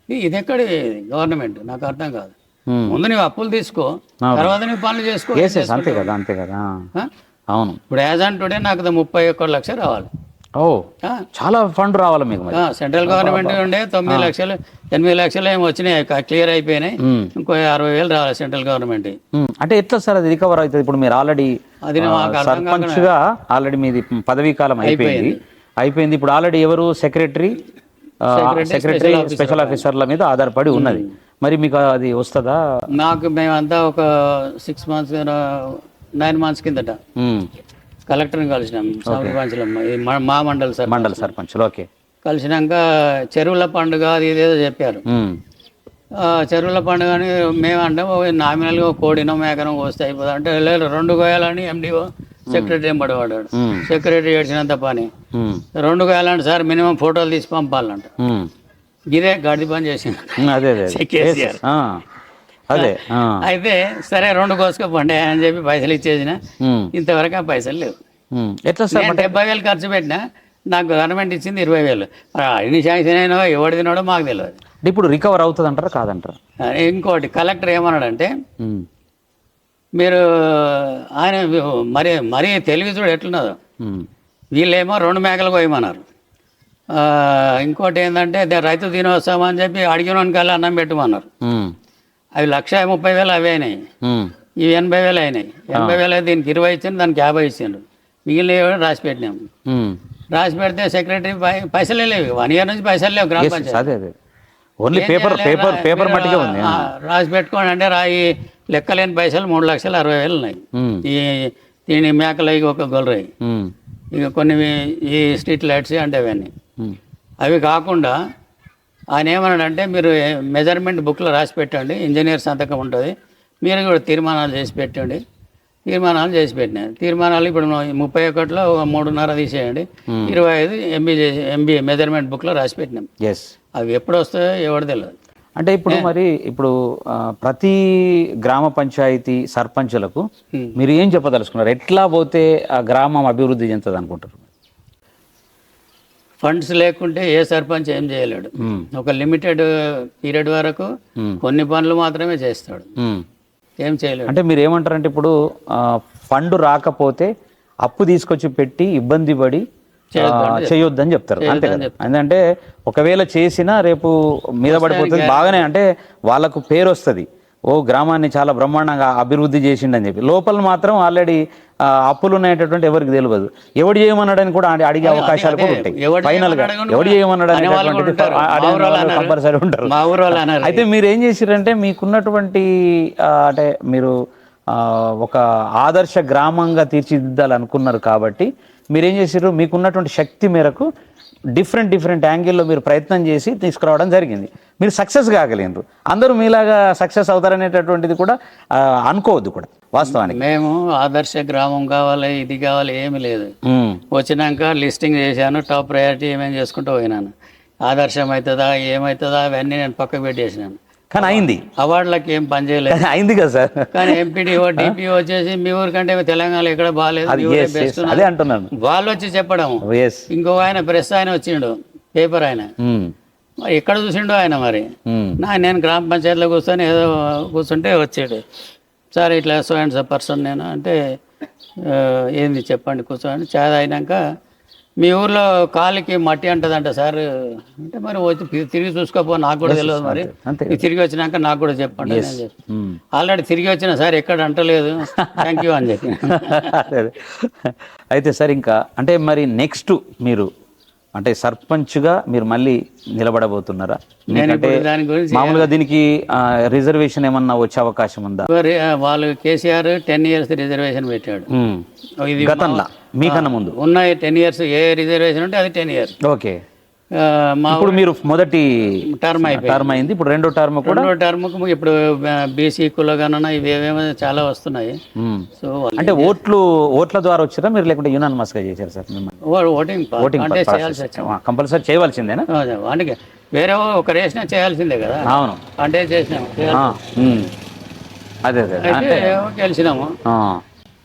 ఇది ఎక్కడి గవర్నమెంట్ నాకు అర్థం కాదు. ముందు నువ్వు అప్పులు తీసుకో, తర్వాత నువ్వు పనులు చేసుకో. అంతే కదా, అంతే కదా. అవును, ఇప్పుడు యాజ్ ఆన్ టుడే నాకు 31 లక్షలు రావాలి. చాలా ఫండ్ రావాలి మీకు. సెంట్రల్ గవర్నమెంట్ ఉండే 9 లక్షలు 8 లక్షలు ఏమి వచ్చినాయి, క్లియర్ అయిపోయినాయి. ఇంకో 60,000 రావాలి సెంట్రల్ గవర్నమెంట్. అంటే ఎట్లా సార్ అది రికవర్ అవుతుంది? ఇప్పుడు మీరు ఆల్రెడీ సర్పంచ్ గా ఆల్రెడీ మీది పదవీ కాలం అయిపోయింది. ఇప్పుడు ఆల్రెడీ ఎవరు సెక్రటరీ స్పెషల్ ఆఫీసర్ల మీద ఆధారపడి ఉన్నది. మరి మీకు అది వస్తుందా? నాకు మేమంతా ఒక 6 మంత్స్ 9 మంత్స్ కిందట కలెక్టర్ని కలిసినాం సర్పంచ్లో, మా మండల సర్పంచ్లు. ఓకే, కలిసినాక చెరువుల పండుగ అది ఇదేదో చెప్పారు. చెరువుల పండుగ అని మేమంటే నామినల్గా కోడినో మేకనో వస్తే అయిపోతుంది అంటే, లేదు 2 కోయాలని ఎండిఓ సెక్రటరీ ఎంబడవాడు. సెక్రటరీ ఏడ్చినంత పని 2 కోయాలంటే సార్ మినిమం ఫోటోలు తీసి పంపాలంట. ఇదే గడిది పని చేసింది. అయితే సరే 2 కోసుకోపండి అని చెప్పి పైసలు ఇచ్చేసిన. ఇంతవరకు ఆ పైసలు లేవు. ఎట్లా సార్? 70,000 ఖర్చు పెట్టినా నాకు గవర్నమెంట్ ఇచ్చింది 20,000. ఎన్ని శాంక్షన్ అయినా ఎవడు తిన్నాడో మాకు తెలియదు. ఇప్పుడు రికవర్ అవుతుంది అంటారా కాదంటారా? ఇంకోటి, కలెక్టర్ ఏమన్నాడంటే, మీరు ఆయన మరీ తెలివి చూడు ఎట్లున్నదో, వీళ్ళేమో 2 మేకలు కోయమన్నారు. ఇంకోటి ఏంటంటే రైతు దినోత్సవం అని చెప్పి అడిగినోనికల్లా అన్నం పెట్టమన్నారు. అవి 1,30,000 అవి అయినాయి, ఇవి 80,000 అయినాయి. 80,000 అయితే దీనికి 20 ఇచ్చిండు, దానికి 50 ఇచ్చిండు. మిగిలిన రాసి పెట్టినాము. రాసి పెడితే సెక్రటరీ పైసలే లేవు. 1 ఇయర్ నుంచి పైసలు లేవు గ్రామ పంచాయతీ. రాసి పెట్టుకోండి అంటే రాయి లెక్కలేని పైసలు 3,60,000 ఉన్నాయి. దీని మేకలు ఒక గొల్లరాయి, ఇక కొన్ని ఈ స్ట్రీట్ లైట్స్ అంటే అవన్నీ. అవి కాకుండా ఆయన ఏమన్నాడంటే, మీరు మెజర్మెంట్ బుక్లో రాసి పెట్టండి, ఇంజనీర్ సంతకం ఉంటుంది, మీరు కూడా తీర్మానాలు చేసి పెట్టండి. తీర్మానాలు చేసి పెట్టినాయి. తీర్మానాలు ఇప్పుడు 31లో 3.5 తీసేయండి, 25 ఎంబీ మెజర్మెంట్ బుక్లో రాసి పెట్టినాం. అవి ఎప్పుడు వస్తాయో ఎవరు తెలియదు. అంటే ఇప్పుడు ప్రతి గ్రామ పంచాయతీ సర్పంచులకు మీరు ఏం చెప్పదలుచుకున్నారు? ఎట్లా పోతే ఆ గ్రామం అభివృద్ధి చెందుతుంది అనుకుంటారు? ఫండ్స్ లేకుంటే ఏ సర్పంచ్ ఏం చేయలేడు. ఒక లిమిటెడ్ పీరియడ్ వరకు కొన్ని పనులు మాత్రమే చేస్తాడు, ఏం చేయలేడు. అంటే మీరు ఏమంటారంటే, ఇప్పుడు ఫండ్ రాకపోతే అప్పు తీసుకొచ్చి పెట్టి ఇబ్బంది పడి చేయొద్దని చెప్తారు, అంతే కదా? ఎందుకంటే ఒకవేళ చేసినా రేపు మీద పడిపోతుంది బాగానే, అంటే వాళ్ళకు పేరు వస్తుంది, ఓ గ్రామాన్ని చాలా బ్రహ్మాండంగా అభివృద్ధి చేసిండని చెప్పి లోపల మాత్రం ఆల్రెడీ అప్పులు అనేటటువంటి ఎవరికి తెలియదు. ఎవడు చేయమన్నాడని కూడా అడిగే అవకాశాలు కూడా ఉంటాయి. ఫైనల్ గా ఎవడు చేయమన్నాడు అనేటటువంటిది కంపల్సరీ ఉంటారు. అయితే మీరు ఏం చేసిరంటే మీకున్నటువంటి అంటే మీరు ఒక ఆదర్శ గ్రామంగా తీర్చిదిద్దాలనుకున్నారు కాబట్టి మీరేం చేసారు, మీకున్నటువంటి శక్తి మేరకు డిఫరెంట్ యాంగిల్లో మీరు ప్రయత్నం చేసి తీసుకురావడం జరిగింది. మీరు సక్సెస్ కాగలిగినారు. అందరూ మీలాగా సక్సెస్ అవుతారనేటటువంటిది కూడా అనుకోవద్దు కూడా వాస్తవానికి. మేము ఆదర్శ గ్రామం కావాలి ఇది కావాలి ఏమి లేదు. వచ్చినాక లిస్టింగ్ చేశాను, టాప్ ప్రయారిటీ ఏమేమి చేసుకుంటూ పోయినాను. ఆదర్శం అవుతుందా ఏమవుతుందా అవన్నీ నేను పక్కకు పెట్టేసినాను. కానీ అయింది, అవార్డులకు ఏం పని చేయలేదు, అయింది కదా సార్. కానీ ఎంపీడీఓ డిపిఓ వచ్చేసి మీ ఊరి కంటే తెలంగాణలో ఎక్కడ బాగాలేదు అదే అంటున్నాను. వాళ్ళు వచ్చి చెప్పడం. ఇంకో ఆయన ప్రెస్ ఆయన వచ్చిండు, పేపర్ ఆయన, మరి ఎక్కడ చూసిండో ఆయన. మరి నేను గ్రామ పంచాయతీలో కూర్చొని ఏదో కూర్చుంటే వచ్చాడు, సార్ ఇట్లా సో అండ్ సో పర్సన్ నేను అంటే ఏంది చెప్పండి కూర్చోండి. చాయ్ తాగినాక మీ ఊర్లో కాలికి మట్టి అంటదంట సార్ అంటే, మరి వచ్చి తిరిగి చూసుకోపో, నాకు కూడా తెలియదు, మరి తిరిగి వచ్చినాక నాకు కూడా చెప్పండి. ఆల్రెడీ తిరిగి వచ్చిన సార్ ఎక్కడ అంటలేదు, థ్యాంక్ యూ అని చెప్పి. అయితే సార్ ఇంకా అంటే మరి నెక్స్ట్ మీరు అంటే సర్పంచ్గా మీరు మళ్ళీ నిలబడబోతున్నారా? దాని గురించి మామూలుగా దీనికి రిజర్వేషన్ ఏమన్నా వచ్చే అవకాశం ఉందా? వాళ్ళు కేసీఆర్ 10 years రిజర్వేషన్ పెట్టాడు గతంలో, మీకన్నా ముందు ఉన్నాయి 10 years. ఏ రిజర్వేషన్ ఉంటే అది 10 years. ఓకే. ఇప్పుడు మీరు మొదటి టర్మ్ అయింది, ఇప్పుడు రెండో టర్మ్ కూడా. రెండో టర్మ్ ఇప్పుడు బీసీ కులగణన ఇవేమో చాలా వస్తున్నాయి. సో అంటే ఓట్ల ద్వారా వచ్చారా మీరు, లేకుంటే యునానిమస్ గా చేశారు సార్? Voting compulsory చేయవలసిందేనా? అందుకే వేరే ఒక రేషన్ చేయాల్సిందే కదా. అవును, అంటే చేసినాము. అదే అంటే గెలిచినాము.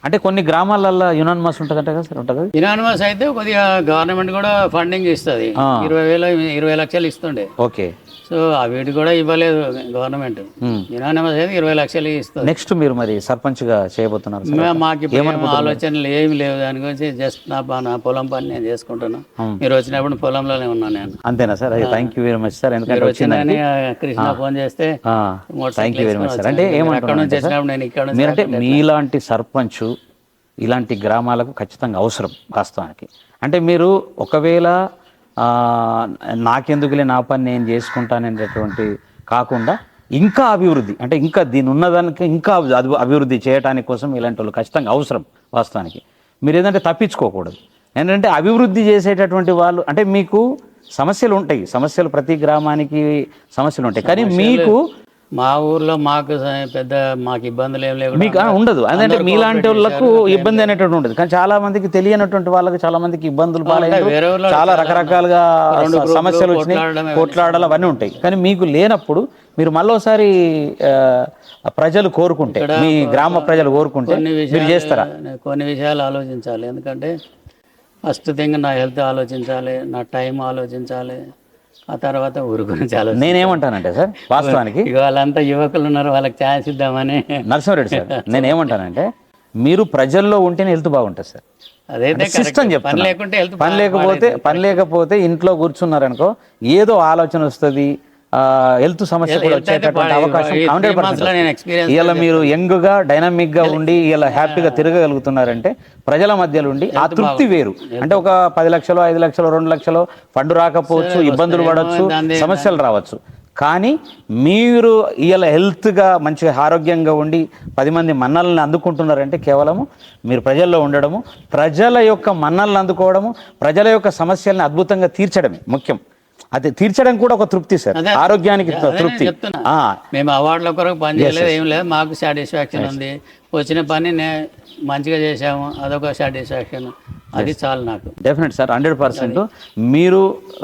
అంటే కొన్ని గ్రామాలలో యునానిమస్ ఉంటుందంట కదా సార్? ఉంటుంది. యునానిమస్ అయితే కొద్దిగా గవర్నమెంట్ కూడా ఫండింగ్ ఇస్తుంది, 20 లక్షలు ఇస్తుండే. ఓకే. సో వీటి కూడా ఇవ్వలేదు గవర్నమెంట్. యునానిమస్ అయితే 20 లక్షలు ఇస్తుంది. నెక్స్ట్ మీరు మరి సర్పంచ్ గా చేయబోతున్నారు? మాకు ఆలోచనలు ఏమి లేవు దాని గురించి. జస్ట్ నా పొలం పని నేను చేసుకుంటున్నా. మీరు వచ్చినప్పుడు పొలంలోనే ఉన్నాను నేను. అంతేనా sir? Thank you very much sir. ఎందుకంటే కృష్ణ ఫోన్ చేస్తే thank you very much sir. అంటే ఏమంటున్నాను మీరంటే మీలాంటి సర్పంచ్ ఇలాంటి గ్రామాలకు ఖచ్చితంగా అవసరం వాస్తవానికి. అంటే మీరు ఒకవేళ నాకెందుకులే నా పని నేను చేసుకుంటాననేటటువంటి కాకుండా ఇంకా అభివృద్ధి అంటే ఇంకా దీని ఉన్నదానికి ఇంకా అభివృద్ధి చేయడానికి కోసం ఇలాంటి వాళ్ళు ఖచ్చితంగా అవసరం వాస్తవానికి. మీరు ఏదంటే తప్పించుకోకూడదు. ఏంటంటే అభివృద్ధి చేసేటటువంటి వాళ్ళు అంటే మీకు సమస్యలు ఉంటాయి, సమస్యలు ప్రతి గ్రామానికి సమస్యలు ఉంటాయి, కానీ మీకు మా ఊర్లో మాకు ఇబ్బందులు ఏం లేవు, మీకు ఉండదు. అంటే మీలాంటి వాళ్ళకు ఇబ్బంది అనేటువంటి ఉండదు, కానీ చాలా మందికి తెలియనటువంటి వాళ్ళకి చాలా మందికి ఇబ్బందులు పాలయ్యారు, చాలా రకరకాలుగా సమస్యలు వచ్చినాయి, కొట్లాడాలి అవన్నీ ఉంటాయి. కానీ మీకు లేనప్పుడు మీరు మళ్ళీసారి ప్రజలు కోరుకుంటే, మీ గ్రామ ప్రజలు కోరుకుంటే మీరు చేస్తారా? కొన్ని విషయాలు ఆలోచించాలి. ఎందుకంటే ఫస్ట్ థింగ్ నా హెల్త్ ఆలోచించాలి, నా టైం ఆలోచించాలి, ఆ తర్వాత ఊరు గురించి ఆలోచించాలి. నేనేమంటానంటే సార్ వాస్తవానికి వాళ్ళంతా యువకులు ఉన్నారు, వాళ్ళకి ఛాన్స్ ఇద్దామని. నరసింహారెడ్డి సార్ నేనేమంటానంటే మీరు ప్రజల్లో ఉంటేనే హెల్త్ బాగుంటుంది సార్. అదైతే సిస్టమ్ చెప్తాను. పని లేకపోతే ఇంట్లో కూర్చున్నారనుకో ఏదో ఆలోచన వస్తుంది, హెల్త్ సమస్య కూడా వచ్చేటటువంటి అవకాశం 100%. ఇలా మీరు యంగ్గా డైనమిక్గా ఉండి ఇలా హ్యాపీగా తిరగగలుగుతున్నారంటే ప్రజల మధ్యలో ఉండి ఆ తృప్తి వేరు. అంటే ఒక 10 లక్షలు 5 లక్షలు 2 లక్షలు ఫండ్ రాకపోవచ్చు, ఇబ్బందులు పడవచ్చు, సమస్యలు రావచ్చు, కానీ మీరు ఇలా హెల్త్గా మంచిగా ఆరోగ్యంగా ఉండి 10 మంది మన్నలను అందుకుంటున్నారంటే కేవలము మీరు ప్రజల్లో ఉండడము, ప్రజల యొక్క మన్నలను అందుకోవడము, ప్రజల యొక్క సమస్యలను అద్భుతంగా తీర్చడమే ముఖ్యం. అది తీర్చడం కూడా ఒక తృప్తి సార్, ఆరోగ్యానికి తృప్తి. మేము అవార్డుల కొరకు పని చేయలేదు, ఏం లేదు, మాకు సాటిస్ఫాక్షన్ ఉంది. వచ్చిన పని మంచిగా చేసాము, అదొక సాటిస్ఫాక్షన్, అది చాలు నాకు. Definite sir, 100%. మీరు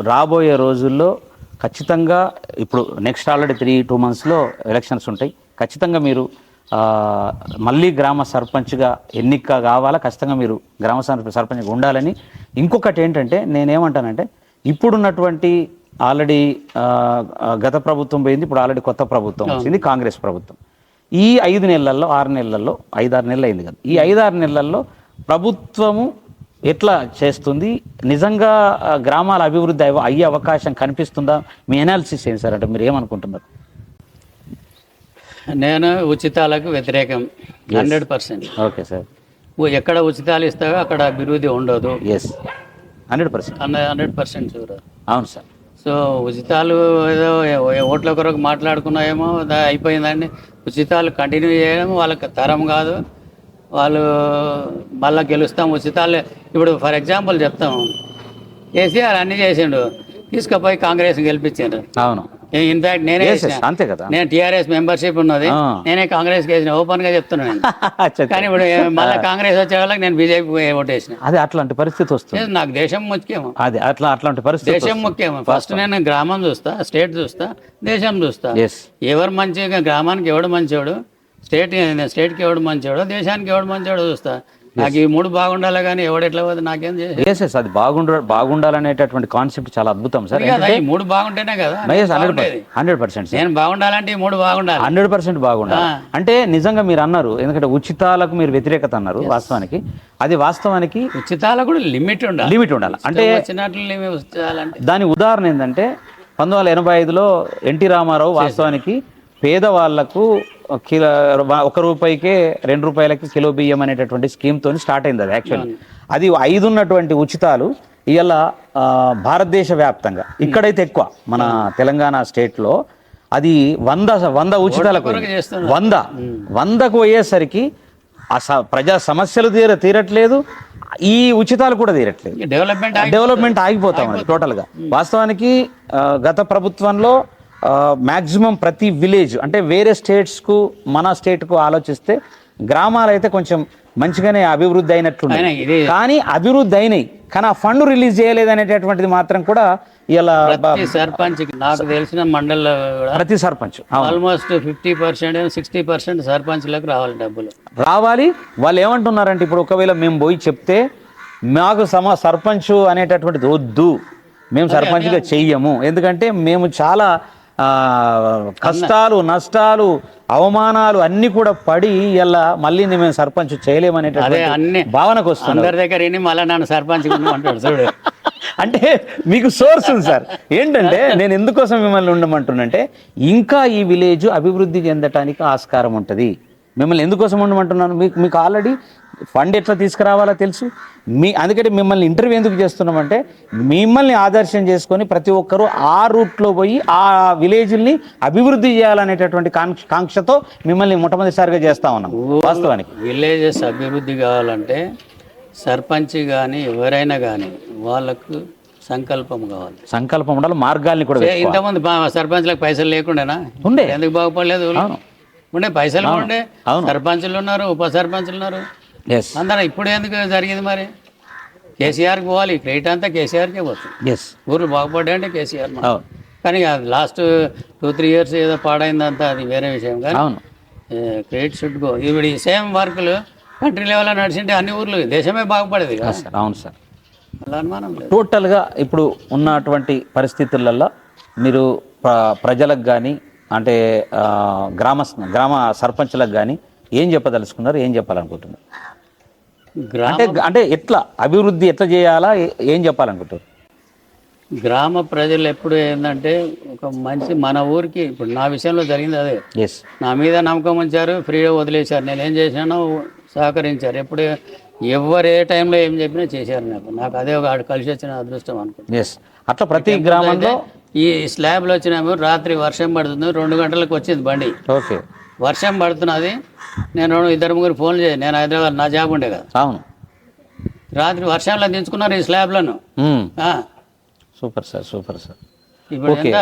రాబోయే రోజుల్లో ఖచ్చితంగా ఇప్పుడు నెక్స్ట్ ఆల్రెడీ 3-2 monthsలో ఎలక్షన్స్ ఉంటాయి. ఖచ్చితంగా మీరు మళ్ళీ గ్రామ సర్పంచ్గా ఎన్నిక కావాలా, ఖచ్చితంగా మీరు గ్రామ సర్పంచ్గా ఉండాలని. ఇంకొకటి ఏంటంటే నేనేమంటానంటే ఇప్పుడున్నటువంటి ఆల్రెడీ గత ప్రభుత్వం పోయింది, ఇప్పుడు ఆల్రెడీ కొత్త ప్రభుత్వం వచ్చింది, కాంగ్రెస్ ప్రభుత్వం. ఈ 5 నెలల్లో 6 నెలల్లో 5-6 నెలలు అయింది కదా, ఈ 5-6 నెలల్లో ప్రభుత్వము ఎట్లా చేస్తుంది, నిజంగా గ్రామాల అభివృద్ధి అయ్యే అవకాశం కనిపిస్తుందా? మీ అనాలిసిస్ ఏంటి సార్? అంటే మీరు ఏమనుకుంటున్నారు? నేను ఉచితాలకు వ్యతిరేకం 100%. Okay sir. ఎక్కడ ఉచితాలు ఇస్తావో అక్కడ అభివృద్ధి ఉండదు. ఎస్, 100%. 100% చూడదు. అవును సార్. సో ఉచితాలు ఏదో ఓట్ల కొరకు మాట్లాడుకున్నాయేమో అయిపోయిందండి. ఉచితాలు కంటిన్యూ చేయడం వాళ్ళకి తరం కాదు. వాళ్ళు మళ్ళీ గెలుస్తాం ఉచితాలు. ఇప్పుడు ఫర్ ఎగ్జాంపుల్ చెప్తాం, కేసీఆర్ అన్నీ చేసిండు, తీసుకుపోయి కాంగ్రెస్ గెలిపించారు. అవును, ఇన్ఫాక్ట్ నేనే అంతే కదా. నేను టీఆర్ఎస్ మెంబర్షిప్ ఉన్నది, నేనే కాంగ్రెస్ వేసిన, ఓపెన్ గా చెప్తున్నాను. కానీ ఇప్పుడు మళ్ళీ కాంగ్రెస్ వచ్చే వాళ్ళకి నేను బీజేపీ ఓటేసిన. అదే అట్లాంటి పరిస్థితి వస్తుంది. నాకు దేశం ముఖ్యం. అదే అట్లాంటి పరిస్థితి, దేశం ముఖ్యం. ఫస్ట్ నేను గ్రామం చూస్తా, స్టేట్ చూస్తా, దేశం చూస్తా. ఎవరు మంచిగా, గ్రామానికి ఎవడు మంచోడు, స్టేట్కి ఎవడు మంచోడు, దేశానికి ఎవడు మంచోడు చూస్తా. నాకు ఈ 3 బాగుండాలి, కానీ ఎవడెట్లా పోతే నాకేం చేసి. అది బాగుండాలనేటటువంటి కాన్సెప్ట్ చాలా అద్భుతం సార్. ఈ 3 బాగుంటేనే కదా 100%. నేను బాగుండాలంటే ఈ 3 బాగుండాలి. 100% బాగుండాలి. అంటే నిజంగా మీరు అన్నారు, ఎందుకంటే ఉచితాలకు మీరు వ్యతిరేకత అన్నారు. వాస్తవానికి అది వాస్తవానికి ఉచితాలకు కూడా లిమిట్ ఉండాలి. అంటే దాని ఉదాహరణ ఏంటంటే 1985లో ఎన్టీ రామారావు వాస్తవానికి పేదవాళ్లకు ₹1కే 2 రూపాయలకి కిలో బియ్యం అనేటటువంటి స్కీమ్తో స్టార్ట్ అయింది. అది యాక్చువల్లీ అది 5 ఉన్నటువంటి ఉచితాలు ఇవాళ భారతదేశ వ్యాప్తంగా, ఇక్కడైతే ఎక్కువ మన తెలంగాణ స్టేట్లో అది 100 ఉచితాలకు 100కు పోయేసరికి ప్రజా సమస్యలు తీరట్లేదు, ఈ ఉచితాలు కూడా తీరట్లేదు. డెవలప్మెంట్ ఆగిపోతాం అది టోటల్గా. వాస్తవానికి గత ప్రభుత్వంలో మ్యాక్సిమం ప్రతి విలేజ్, అంటే వేరే స్టేట్స్కు మన స్టేట్కు ఆలోచిస్తే గ్రామాలు అయితే కొంచెం మంచిగానే అభివృద్ధి అయినట్లున్నాయి. కానీ అభివృద్ధి అయినాయి, కానీ ఆ ఫండ్ రిలీజ్ చేయలేదు అనేటటువంటిది మాత్రం కూడా ఇలా సర్పంచ్, నాకు తెలిసిన మండలంలో ప్రతి సర్పంచ్ ఆల్మోస్ట్ 50% 60% సర్పంచ్లకు రావాలి, డబ్బులు రావాలి. వాళ్ళు ఏమంటున్నారంటే, ఇప్పుడు ఒకవేళ మేము పోయి చెప్తే మాకు సర్పంచ్ అనేటటువంటిది వద్దు, మేము సర్పంచ్గా చెయ్యము, ఎందుకంటే మేము చాలా కష్టాలు, నష్టాలు, అవమానాలు అన్ని కూడా పడి ఇలా మళ్ళీ మేము సర్పంచ్ చేయలేమనేటువంటి భావనకు వస్తుంది. అందరి దగ్గర మళ్ళీ నన్ను సర్పంచ్ చూడు. అంటే మీకు సోర్స్ ఉంది సార్. ఏంటంటే నేను ఎందుకోసం మిమ్మల్ని ఉండమంటున్నంటే, ఇంకా ఈ విలేజ్ అభివృద్ధి చెందటానికి ఆస్కారం ఉంటుంది. మిమ్మల్ని ఎందుకోసం ఉండమంటున్నాను, మీకు ఆల్రెడీ ఫండ్ ఎట్లా తీసుకురావాలో తెలుసు. అందుకంటే మిమ్మల్ని ఇంటర్వ్యూ ఎందుకు చేస్తున్నామంటే, మిమ్మల్ని ఆదర్శం చేసుకొని ప్రతి ఒక్కరూ ఆ రూట్లో పోయి ఆ విలేజ్ని అభివృద్ధి చేయాలనేటటువంటి కాంక్షతో మిమ్మల్ని మొట్టమొదటిసారిగా చేస్తా ఉన్నాం. వాస్తవానికి విలేజెస్ అభివృద్ధి కావాలంటే సర్పంచ్ కానీ ఎవరైనా కానీ వాళ్ళకు సంకల్పం కావాలి, సంకల్పం ఉండాలి, మార్గాల్ని కూడా. ఇంతమంది సర్పంచ్లకు పైసలు లేకుండానా ఉండే, ఎందుకు బాగుపడలేదు? ఉండే పైసలు ఉండే, సర్పంచులు ఉన్నారు, ఉప సర్పంచులు ఉన్నారు, అందరూ. ఇప్పుడు ఎందుకు జరిగింది మరి? కేసీఆర్కి పోవాలి, క్రెడిట్ అంతా కేసీఆర్కే పోతుంది. ఊర్లు బాగుపడ్డా అంటే కేసీఆర్. కానీ లాస్ట్ 2-3 ఇయర్స్ ఏదో పాడైందంతా అది వేరే విషయం. కానీ క్రెడిట్ షుడ్ గో. ఇప్పుడు ఈ సేమ్ వర్క్లు కంట్రీ లెవెల్లో నడిచింటే అన్ని ఊర్లు దేశమే బాగుపడేది కదా సార్. అవును సార్. అలా అనుమానం లేదు. టోటల్గా ఇప్పుడు ఉన్నటువంటి పరిస్థితులలో మీరు ప్రజలకు కానీ, అంటే గ్రామ సర్పంచ్లకు కానీ ఏం చెప్పదలుచుకున్నారు, ఏం చెప్పాలనుకుంటున్నారు? అంటే ఎట్లా అభివృద్ధి ఎట్లా చేయాలా, ఏం చెప్పాలనుకుంటారు? గ్రామ ప్రజలు ఎప్పుడు ఏంటంటే, ఒక మనిషి మన ఊరికి, ఇప్పుడు నా విషయంలో జరిగింది అదే. నా మీద నమ్మకం ఉంచారు, ఫ్రీగా వదిలేశారు. నేను ఏం చేసినానో సహకరించారు. ఎప్పుడు ఎవరు ఏ టైంలో ఏం చెప్పినా చేశారు. నాకు అదే ఒక కలిసి వచ్చిన అదృష్టం అనుకుంటా. అట్లా ప్రతి గ్రామంలో ఈ స్లాబ్లో వచ్చినాము, రాత్రి వర్షం పడుతుంది, 2 గంటలకు వచ్చింది బండి. ఓకే, వర్షం పడుతున్నది, నేను 2-3 ఫోన్లు చేయాలి. నేను హైదరాబాద్, నా జాబ్ ఉండే కదా. అవును, రాత్రి వర్షంలో దించుకున్నారు ఈ స్లాబ్లను. Super sir, super sir. ఇప్పుడు ఎంత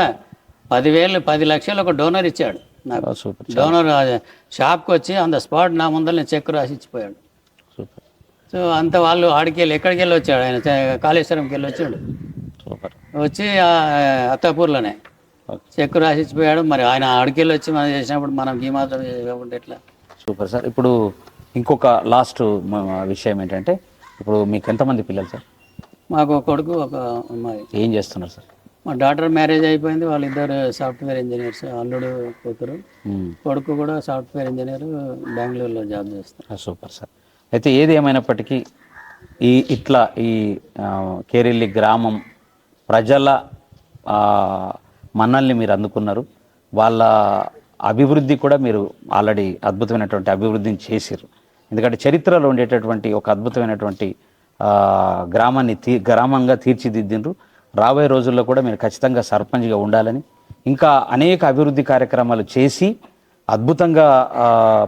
10 లక్షలు ఒక డోనర్ ఇచ్చాడు నాకు. డోనర్ షాప్కి వచ్చి ఆన్ ద స్పాట్ నా ముందర నేను చెక్ రాసి ఇచ్చిపోయాడు. సో అంత వాళ్ళు ఆడికెళ్ళి ఎక్కడికి వెళ్ళి వచ్చాడు, ఆయన కాళేశ్వరంకి వెళ్ళి వచ్చాడు. వచ్చి అత్తాపూర్లోనే చెక్ రాసి ఇచ్చిపోయాడు. మరి ఆయన ఆడికెళ్ళి వచ్చి మనం చేసినప్పుడు మనం ఈ మాత్రం చేయకుండా ఎట్లా? Super sir. ఇప్పుడు ఇంకొక లాస్ట్ విషయం ఏంటంటే, ఇప్పుడు మీకు ఎంతమంది పిల్లలు సార్? మాకు ఒక కొడుకు, ఒక అమ్మాయి. ఏం చేస్తున్నారు సార్? మా డాటర్ మ్యారేజ్ అయిపోయింది, వాళ్ళిద్దరు సాఫ్ట్వేర్ ఇంజనీర్స్, అల్లుడు కూతురు. కొడుకు కూడా సాఫ్ట్వేర్ ఇంజనీర్, బెంగళూరులో జాబ్ చేస్తారు. Super sir. అయితే ఏది ఏమైనప్పటికీ ఇట్లా ఈ కేరెల్లి గ్రామం ప్రజల మన్నల్ని మీరు అందుకున్నారు. వాళ్ళ అభివృద్ధి కూడా మీరు ఆల్రెడీ అద్భుతమైనటువంటి అభివృద్ధిని చేసిర్రు. ఎందుకంటే చరిత్రలో ఉండేటటువంటి ఒక అద్భుతమైనటువంటి గ్రామంగా తీర్చిదిద్దిండ్రు. రాబోయే రోజుల్లో కూడా మీరు ఖచ్చితంగా సర్పంచ్గా ఉండాలని, ఇంకా అనేక అభివృద్ధి కార్యక్రమాలు చేసి అద్భుతంగా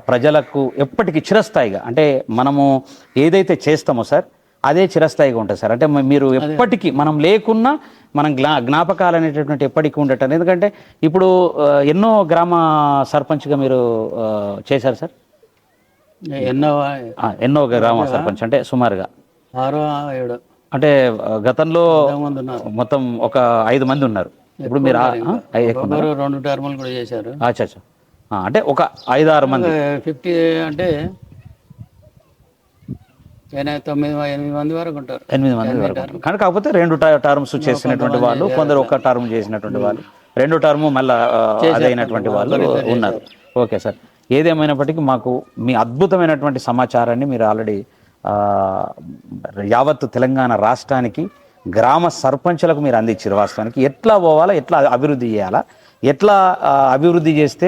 ప్రజలకు ఎప్పటికీ చిరస్థాయిగా, అంటే మనము ఏదైతే చేస్తామో సార్ అదే చిరస్థాయిగా ఉంటుంది సార్. అంటే మీరు ఎప్పటికీ మనం లేకున్నా మనం జ్ఞాపకాలు అనేటటువంటి ఎప్పటికీ ఉండటం. ఎందుకంటే ఇప్పుడు ఎన్నో గ్రామ సర్పంచ్గా మీరు చేశారు సార్, ఎన్నో గ్రామ సర్పంచ్ అంటే సుమారుగా 6 7 అంటే గతంలో మొత్తం ఒక 5 మంది ఉన్నారు. ఇప్పుడు మీరు 2 టర్ములు కూడా చేశారు. అచ్చా, అంటే ఒక 5-6 మంది 50 అంటే 9-8 మంది వరకు ఉంటారు. 8 మంది వరకు. కానీ కాకపోతే 2 టర్మ్స్ చేసినటువంటి వాళ్ళు, కొందరు ఒక టర్మ్ చేసినటువంటి వాళ్ళు, 2 టర్మ్ మళ్ళీ అదైనటువంటి వాళ్ళు ఉన్నారు. ఓకే సార్, ఏదేమైనప్పటికీ మాకు మీ అద్భుతమైనటువంటి సమాచారాన్ని మీరు ఆల్రెడీ యావత్తు తెలంగాణ రాష్ట్రానికి గ్రామ సర్పంచులకు మీరు అందించారు. వాస్తవానికి ఎట్లా పోవాలా, ఎట్లా అభివృద్ధి చేయాలా, ఎట్లా అభివృద్ధి చేస్తే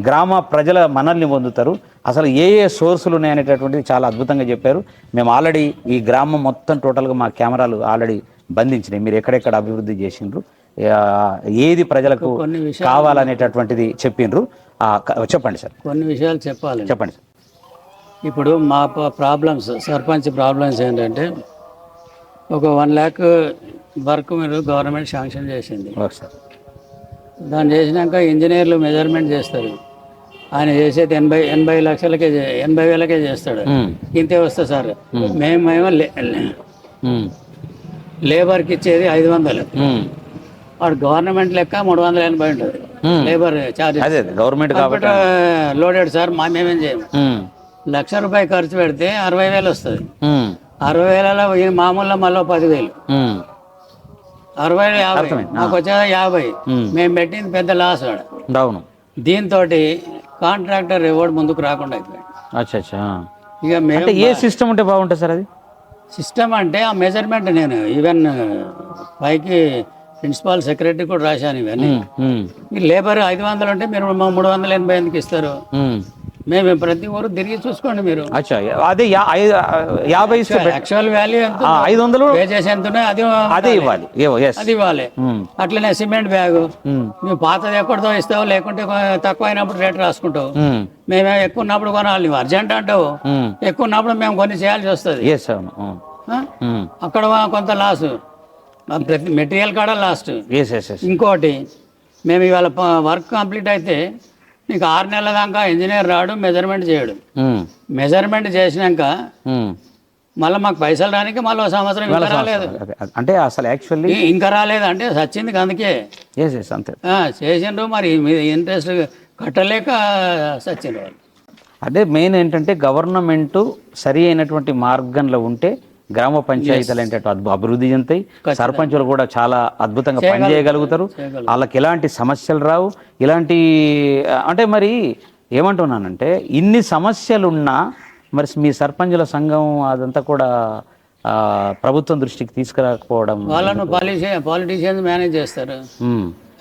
గ్రామ ప్రజల మనల్ని పొందుతారు, అసలు ఏ సోర్సులు ఉన్నాయనేటటువంటిది చాలా అద్భుతంగా చెప్పారు. మేము ఆల్రెడీ ఈ గ్రామం మొత్తం టోటల్గా మా కెమెరాలు ఆల్రెడీ బంధించినాయి. మీరు ఎక్కడెక్కడ అభివృద్ధి చేసిండ్రు, ఏది ప్రజలకు కావాలనేటటువంటిది చెప్పిండ్రు. చెప్పండి సార్, కొన్ని విషయాలు చెప్పాలి. చెప్పండి సార్. ఇప్పుడు మా ప్రాబ్లమ్స్, సర్పంచ్ ప్రాబ్లమ్స్ ఏంటంటే, ఒక 1 lakh వర్క్ మీరు గవర్నమెంట్ శాంక్షన్ చేసింది. దాన్ని చేసినాక ఇంజనీర్లు మెజర్మెంట్ చేస్తారు. ఆయన చేసేది 80 లక్షలకే 80,000కే చేస్తాడు. ఇంతే వస్తుంది సార్. మేమేమో లేబర్కి ఇచ్చేది 500. వాడు గవర్నమెంట్ లెక్క 380 ఉంటుంది లేబర్ ఛార్జెస్. గవర్నమెంట్ కాబట్టి లోడెడ్ సార్. మేమేం చేయము. ₹1,00,000 ఖర్చు పెడితే 60,000 వస్తుంది. 60,000 మామూలుగా మళ్ళీ 10,000. 60 50 మాకు వచ్చేది 50. మేము పెట్టింది పెద్ద లాస్ వాడు. దీంతో కాంట్రాక్టర్ ఎవడు ముందుకు రాకుండా అయిపోయాడు. ఇక మేము ఏ సిస్టమ్ ఉంటే బాగుంటుంది సార్? అది సిస్టమ్ అంటే ఆ మెజర్మెంట్ నేను ఈవెన్ పైకి ప్రిన్సిపాల్ సెక్రటరీ కూడా రాశాను. ఇవన్నీ మీరు లేబర్ 500 ఉంటే మీరు 380 ఎందుకు ఇస్తారు? మేము ప్రతి ఊరు తిరిగి చూసుకోండి మీరు. అదే 50 యాక్చువల్ వాల్యూ ఎంత, 500 వేజెస్ ఎంత ఉన్నాయో అది ఇవ్వాలి. అట్లనే సిమెంట్ బ్యాగ్ నువ్వు పాతది ఎక్కడితో ఇస్తావు, లేకుంటే తక్కువ అయినప్పుడు రేట్ రాసుకుంటావు. మేము ఎక్కువ ఉన్నప్పుడు కొనాలి. నువ్వు అర్జెంట్ అంటావు, ఎక్కువ ఉన్నప్పుడు మేము కొన్ని చేయాల్సి వస్తుంది. అక్కడ కొంత లాస్, మెటీరియల్ కాడ లాస్ట్. ఇంకోటి, మేము ఇవాళ వర్క్ కంప్లీట్ అయితే నీకు 6 నెలల దాకా ఇంజనీర్ రాడు, మెజర్మెంట్ చేయడు. మెజర్మెంట్ చేసినాక మళ్ళీ మాకు పైసలు రానికి మళ్ళీ 1 సంవత్సరం ఇంకా రాలేదు. అంటే అసలు యాక్చువల్లీ ఇంకా రాలేదు అంటే సచ్చింది. అందుకే చేసిండ్రు. మరి ఇంట్రెస్ట్ కట్టలేక సచ్చిండ్రు వాళ్ళు. అదే మెయిన్ ఏంటంటే గవర్నమెంట్ సరి అయినటువంటి మార్గంలో ఉంటే గ్రామ పంచాయతీలు అంటే అభివృద్ధి చెందుతాయి. సర్పంచులు కూడా చాలా అద్భుతంగా పనిచేయగలుగుతారు. వాళ్ళకి ఎలాంటి సమస్యలు రావు. ఇలాంటి అంటే మరి ఏమంటున్నానంటే, ఇన్ని సమస్యలున్నా మరి మీ సర్పంచుల సంఘం అదంతా కూడా ప్రభుత్వం దృష్టికి తీసుకురాకపోవడం, వాళ్ళను పాలిటీషియన్స్ మేనేజ్ చేస్తారు.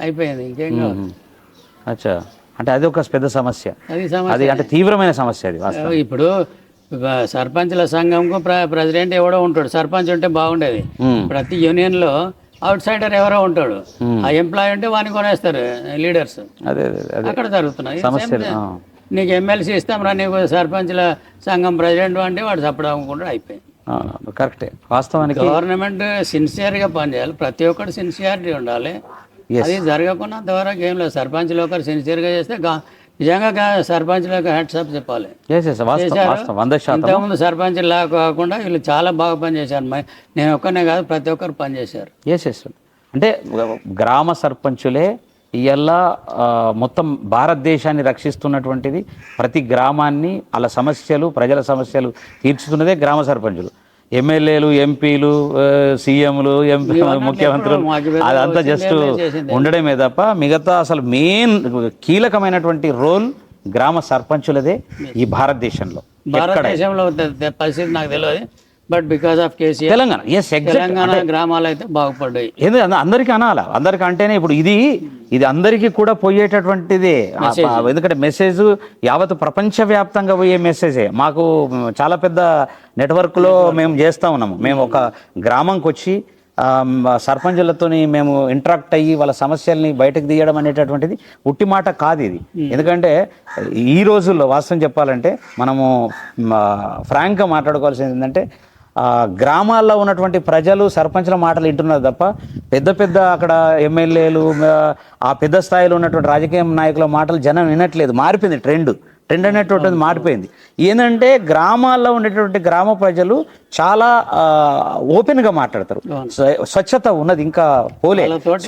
అయిపోయింది, ఇంకేం కాదు. అచ్చా, అంటే అది ఒక పెద్ద సమస్య. అది అంటే తీవ్రమైన సమస్య అది. ఇప్పుడు సర్పంచ్ల సంఘంకు ప్రెసిడెంట్ ఎవడో ఉంటాడు. సర్పంచ్ ఉంటే బాగుండేది. ప్రతి యూనియన్ లో అవుట్ సైడర్ ఎవరో ఉంటాడు. ఆ ఎంప్లాయీ ఉంటే వాడిని కొనేస్తారు లీడర్స్. అక్కడ జరుగుతున్నాయి సమస్యలు. నీకు ఎమ్మెల్సీ ఇస్తాం రా, నీకు సర్పంచ్ల సంఘం ప్రెసిడెంట్ అంటే వాడు సపోర్ట్ అవ్వకుండా అయిపోయింది. కరెక్టే. వాస్తవానికి గవర్నమెంట్ సిన్సియర్గా పనిచేయాలి. ప్రతి ఒక్కరు సిన్సియారిటీ ఉండాలి. అది జరగకుండా అంతవరకు ఏం లేదు. సర్పంచ్లు ఒకరు సిన్సియర్గా చేస్తే నిజంగా సర్పంచ్లకు హ్యాట్సాప్ చెప్పాలి. ఇంతకుముందు సర్పంచ్ లా కాకుండా వీళ్ళు చాలా బాగా పనిచేశారు. నేను ఒక్కనే కాదు, ప్రతి ఒక్కరు పనిచేశారు. అంటే గ్రామ సర్పంచులే ఇలా మొత్తం భారతదేశాన్ని రక్షిస్తున్నటువంటిది. ప్రతి గ్రామాన్ని అలా సమస్యలు, ప్రజల సమస్యలు తీర్చుతున్నదే గ్రామ సర్పంచులు. ఎమ్మెల్యేలు, ఎంపీలు, సీఎంలు, ముఖ్యమంత్రులు అదంతా జస్ట్ ఉండడమే తప్ప మిగతా అసలు మెయిన్ కీలకమైనటువంటి రోల్ గ్రామ సర్పంచులదే ఈ భారతదేశంలో. పరిస్థితి నాకు తెలియదు. But because of KCR Telangana yes Telangana గ్రామాలు అయితే బాగుపడ్డాయి. అందరికీ అనాలా, అందరికి అంటేనే ఇప్పుడు ఇది అందరికీ కూడా పోయేటటువంటిది. ఎందుకంటే మెసేజ్ యావత్ ప్రపంచవ్యాప్తంగా పోయే మెసేజే. మాకు చాలా పెద్ద నెట్వర్క్లో మేము చేస్తూ ఉన్నాము. మేము ఒక గ్రామంకి వచ్చి సర్పంచులతోని మేము ఇంటరాక్ట్ అయ్యి వాళ్ళ సమస్యల్ని బయటకు తీయడం అనేటటువంటిది ఉట్టి మాట కాదు ఇది. ఎందుకంటే ఈ రోజుల్లో వాస్తవం చెప్పాలంటే మనము ఫ్రాంక్గా మాట్లాడుకోవాల్సింది ఏంటంటే గ్రామాల్లో ఉన్నటువంటి ప్రజలు సర్పంచుల మాటలు వింటున్నారు తప్ప పెద్ద పెద్ద అక్కడ ఎమ్మెల్యేలు ఆ పెద్ద స్థాయిలో ఉన్నటువంటి రాజకీయ నాయకుల మాటలు జనం వినట్లేదు. మారిపోయింది ట్రెండ్ అనేటువంటిది మారిపోయింది. ఏంటంటే గ్రామాల్లో ఉండేటువంటి గ్రామ ప్రజలు చాలా ఓపెన్గా మాట్లాడతారు. స్వచ్ఛత ఉన్నది, ఇంకా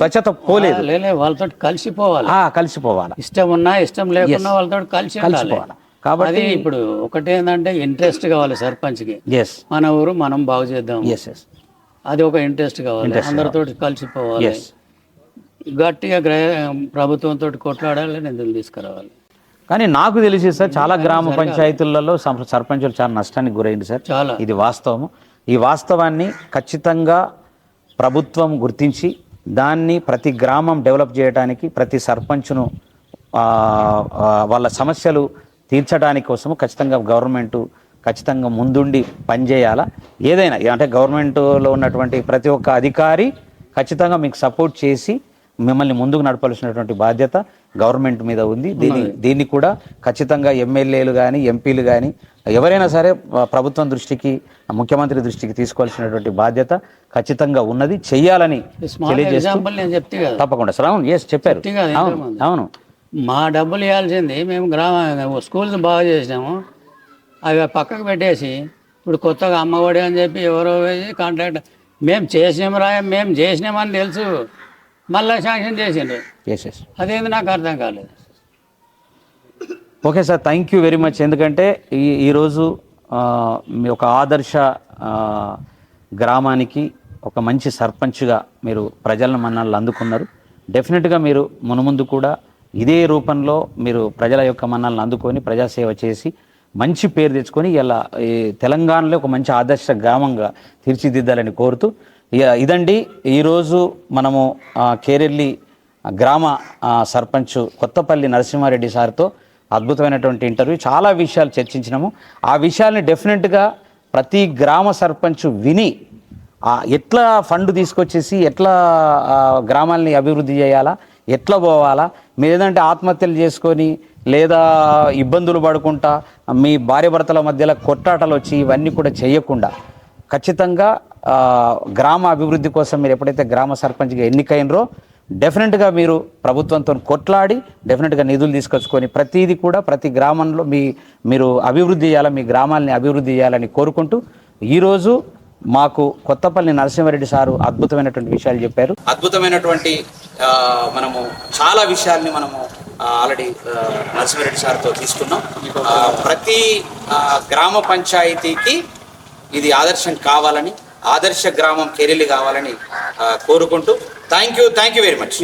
స్వచ్ఛత పోలేదు. వాళ్ళతో కలిసిపోవాలి. ఇష్టం ఉన్నా ఇష్టం లేకున్నా వాళ్ళతో కలిసిపోవాలి. కాబట్టి ఇప్పుడు ఒకటి ఏంటంటే ఇంట్రెస్ట్ కావాలి సర్పంచ్కి. మన ఊరు మనం బాగు చేద్దాం, అది ఒక ఇంట్రెస్ట్ కావాలి. అందరితో కలిసిపోవాలి, గట్టిగా ప్రభుత్వంతో కొట్లాడాలి, నిధులు తీసుకురావాలి. కానీ నాకు తెలిసి సార్ చాలా గ్రామ పంచాయతీలలో సర్పంచులు చాలా నష్టానికి గురైంది సార్. చాలా, ఇది వాస్తవము. ఈ వాస్తవాన్ని ఖచ్చితంగా ప్రభుత్వం గుర్తించి దాన్ని ప్రతి గ్రామం డెవలప్ చేయడానికి ప్రతి సర్పంచ్ను వాళ్ళ సమస్యలు తీర్చడానికి కోసము ఖచ్చితంగా గవర్నమెంట్ ఖచ్చితంగా ముందుండి పనిచేయాలా. ఏదైనా అంటే గవర్నమెంట్లో ఉన్నటువంటి ప్రతి ఒక్క అధికారి ఖచ్చితంగా మీకు సపోర్ట్ చేసి మిమ్మల్ని ముందుకు నడపాల్సినటువంటి బాధ్యత గవర్నమెంట్ మీద ఉంది. దీన్ని కూడా ఖచ్చితంగా ఎమ్మెల్యేలు కానీ ఎంపీలు కానీ ఎవరైనా సరే ప్రభుత్వం దృష్టికి, ముఖ్యమంత్రి దృష్టికి తీసుకోవాల్సినటువంటి బాధ్యత ఖచ్చితంగా ఉన్నది, చెయ్యాలని తెలియజేస్తూ. తప్పకుండా సార్. అవును, చెప్పారు. అవును, మా డబ్బులు ఇవ్వాల్సింది మేము స్కూల్స్ బాగా చేసినాము, అవి పక్కకు పెట్టేసి ఇప్పుడు కొత్తగా అమ్మఒడి అని చెప్పి ఎవరో కాంట్రాక్ట్ మేము చేసినామని తెలుసు, మళ్ళీ శాంక్షన్ చేసిండ్రు. అదేంది నాకు అర్థం కాలేదు. Okay sir, thank you very much. ఎందుకంటే ఈరోజు మీ ఒక ఆదర్శ గ్రామానికి ఒక మంచి సర్పంచ్గా మీరు ప్రజల మన్ననలు అందుకున్నారు. డెఫినెట్గా మీరు మునుముందు కూడా ఇదే రూపంలో మీరు ప్రజల యొక్క మన్ననలు అందుకొని ప్రజాసేవ చేసి మంచి పేరు తెచ్చుకొని ఇలా ఈ తెలంగాణలో ఒక మంచి ఆదర్శ గ్రామంగా తీర్చిదిద్దాలని కోరుతూ, ఇదండి ఈరోజు మనము కేరెల్లి గ్రామ సర్పంచ్ కొత్తపల్లి నరసింహారెడ్డి సార్తో అద్భుతమైనటువంటి ఇంటర్వ్యూ. చాలా విషయాలు చర్చించినాము. ఆ విషయాల్ని డెఫినెట్గా ప్రతి గ్రామ సర్పంచ్ విని ఎట్లా ఫండ్ తీసుకొచ్చేసి ఎట్లా గ్రామాలని అభివృద్ధి చేయాలా, ఎట్లా పోవాలా, మీరు ఏదంటే ఆత్మహత్యలు చేసుకొని లేదా ఇబ్బందులు పడుకుంటా మీ భార్య భర్తల మధ్యలో కొట్టాటలు వచ్చి ఇవన్నీ కూడా చేయకుండా ఖచ్చితంగా గ్రామ అభివృద్ధి కోసం మీరు ఎప్పుడైతే గ్రామ సర్పంచ్గా ఎన్నికైనరో డెఫినెట్గా మీరు ప్రభుత్వంతో కొట్లాడి డెఫినెట్గా నిధులు తీసుకొచ్చుకొని ప్రతిదీ కూడా ప్రతి గ్రామంలో మీరు అభివృద్ధి చేయాలి, మీ గ్రామాలని అభివృద్ధి చేయాలని కోరుకుంటూ ఈరోజు మాకు కొత్తపల్లి నరసింహారెడ్డి సారు అద్భుతమైనటువంటి విషయాలు చెప్పారు. అద్భుతమైనటువంటి మనము చాలా విషయాల్ని మనము ఆల్రెడీ నరసింహారెడ్డి సార్తో తీసుకున్నాం. ప్రతి గ్రామ పంచాయతీకి ఇది ఆదర్శం కావాలని, ఆదర్శ గ్రామం కేరెల్లి కావాలని కోరుకుంటూ థ్యాంక్ యూ వెరీ మచ్.